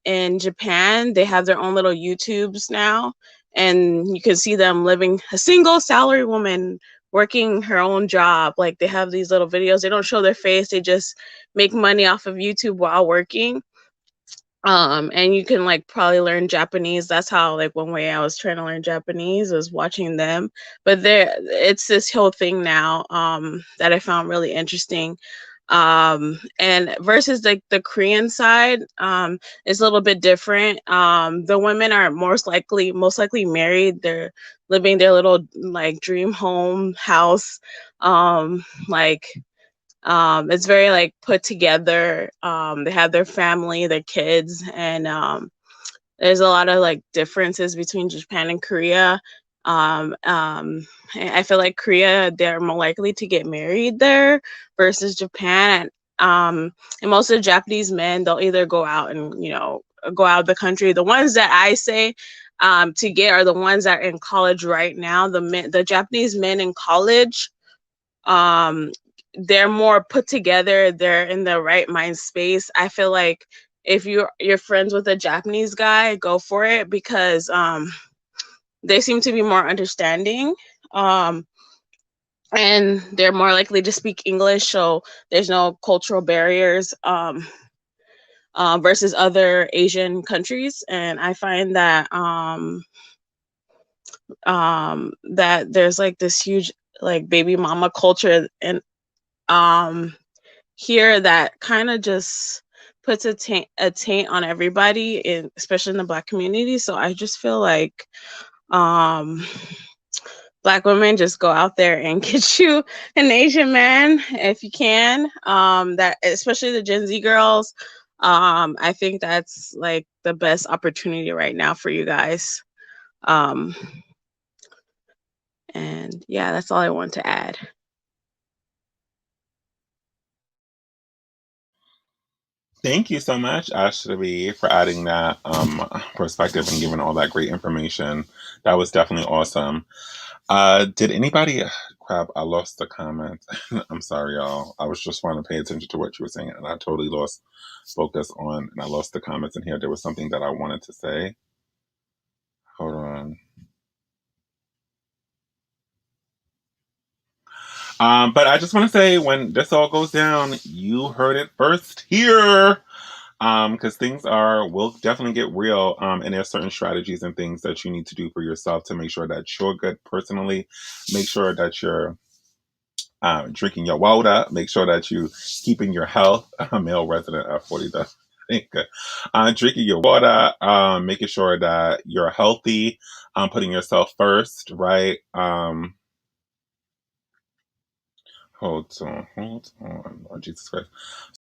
in Japan, they have their own little YouTubes now, and you can see them living a single salary woman working her own job. Like they have these little videos. They don't show their face. They just make money off of YouTube while working. And you can like probably learn Japanese. That's how, like, one way I was trying to learn Japanese was watching them. But it's this whole thing now that I found really interesting. And versus like the Korean side, it's a little bit different. The women are most likely married. They're living their little like dream home house. It's very like put together. They have their family, their kids, and there's a lot of like differences between Japan and Korea. I feel like Korea, they're more likely to get married there versus Japan. And most of the Japanese men, they'll either go out and go out of the country. The ones that I say to get are the ones that are in college right now. The Japanese men in college, they're more put together. They're in the right mind space. I feel like if you're friends with a Japanese guy, go for it, because they seem to be more understanding, and they're more likely to speak English, so there's no cultural barriers versus other Asian countries. And I find that that there's like this huge like baby mama culture and here that kind of just puts a taint on everybody, especially in the Black community. So I just feel like Black women, just go out there and get you an Asian man if you can. That especially the Gen Z girls. I think that's like the best opportunity right now for you guys. And yeah, that's all I want to add. Thank you so much, Ashley, for adding that perspective and giving all that great information. That was definitely awesome. Did anybody? Crap, I lost the comment. I'm sorry, y'all. I was just trying to pay attention to what you were saying, and I totally lost focus and I lost the comments in here. There was something that I wanted to say. Hold on. But I just want to say, when this all goes down, you heard it first here. Because things will definitely get real. And there's certain strategies and things that you need to do for yourself to make sure that you're good personally. Make sure that you're drinking your water. Make sure that you keeping your health. Male resident at 40. Drinking your water. Making sure that you're healthy. Putting yourself first, right? Hold on. Oh, Jesus Christ.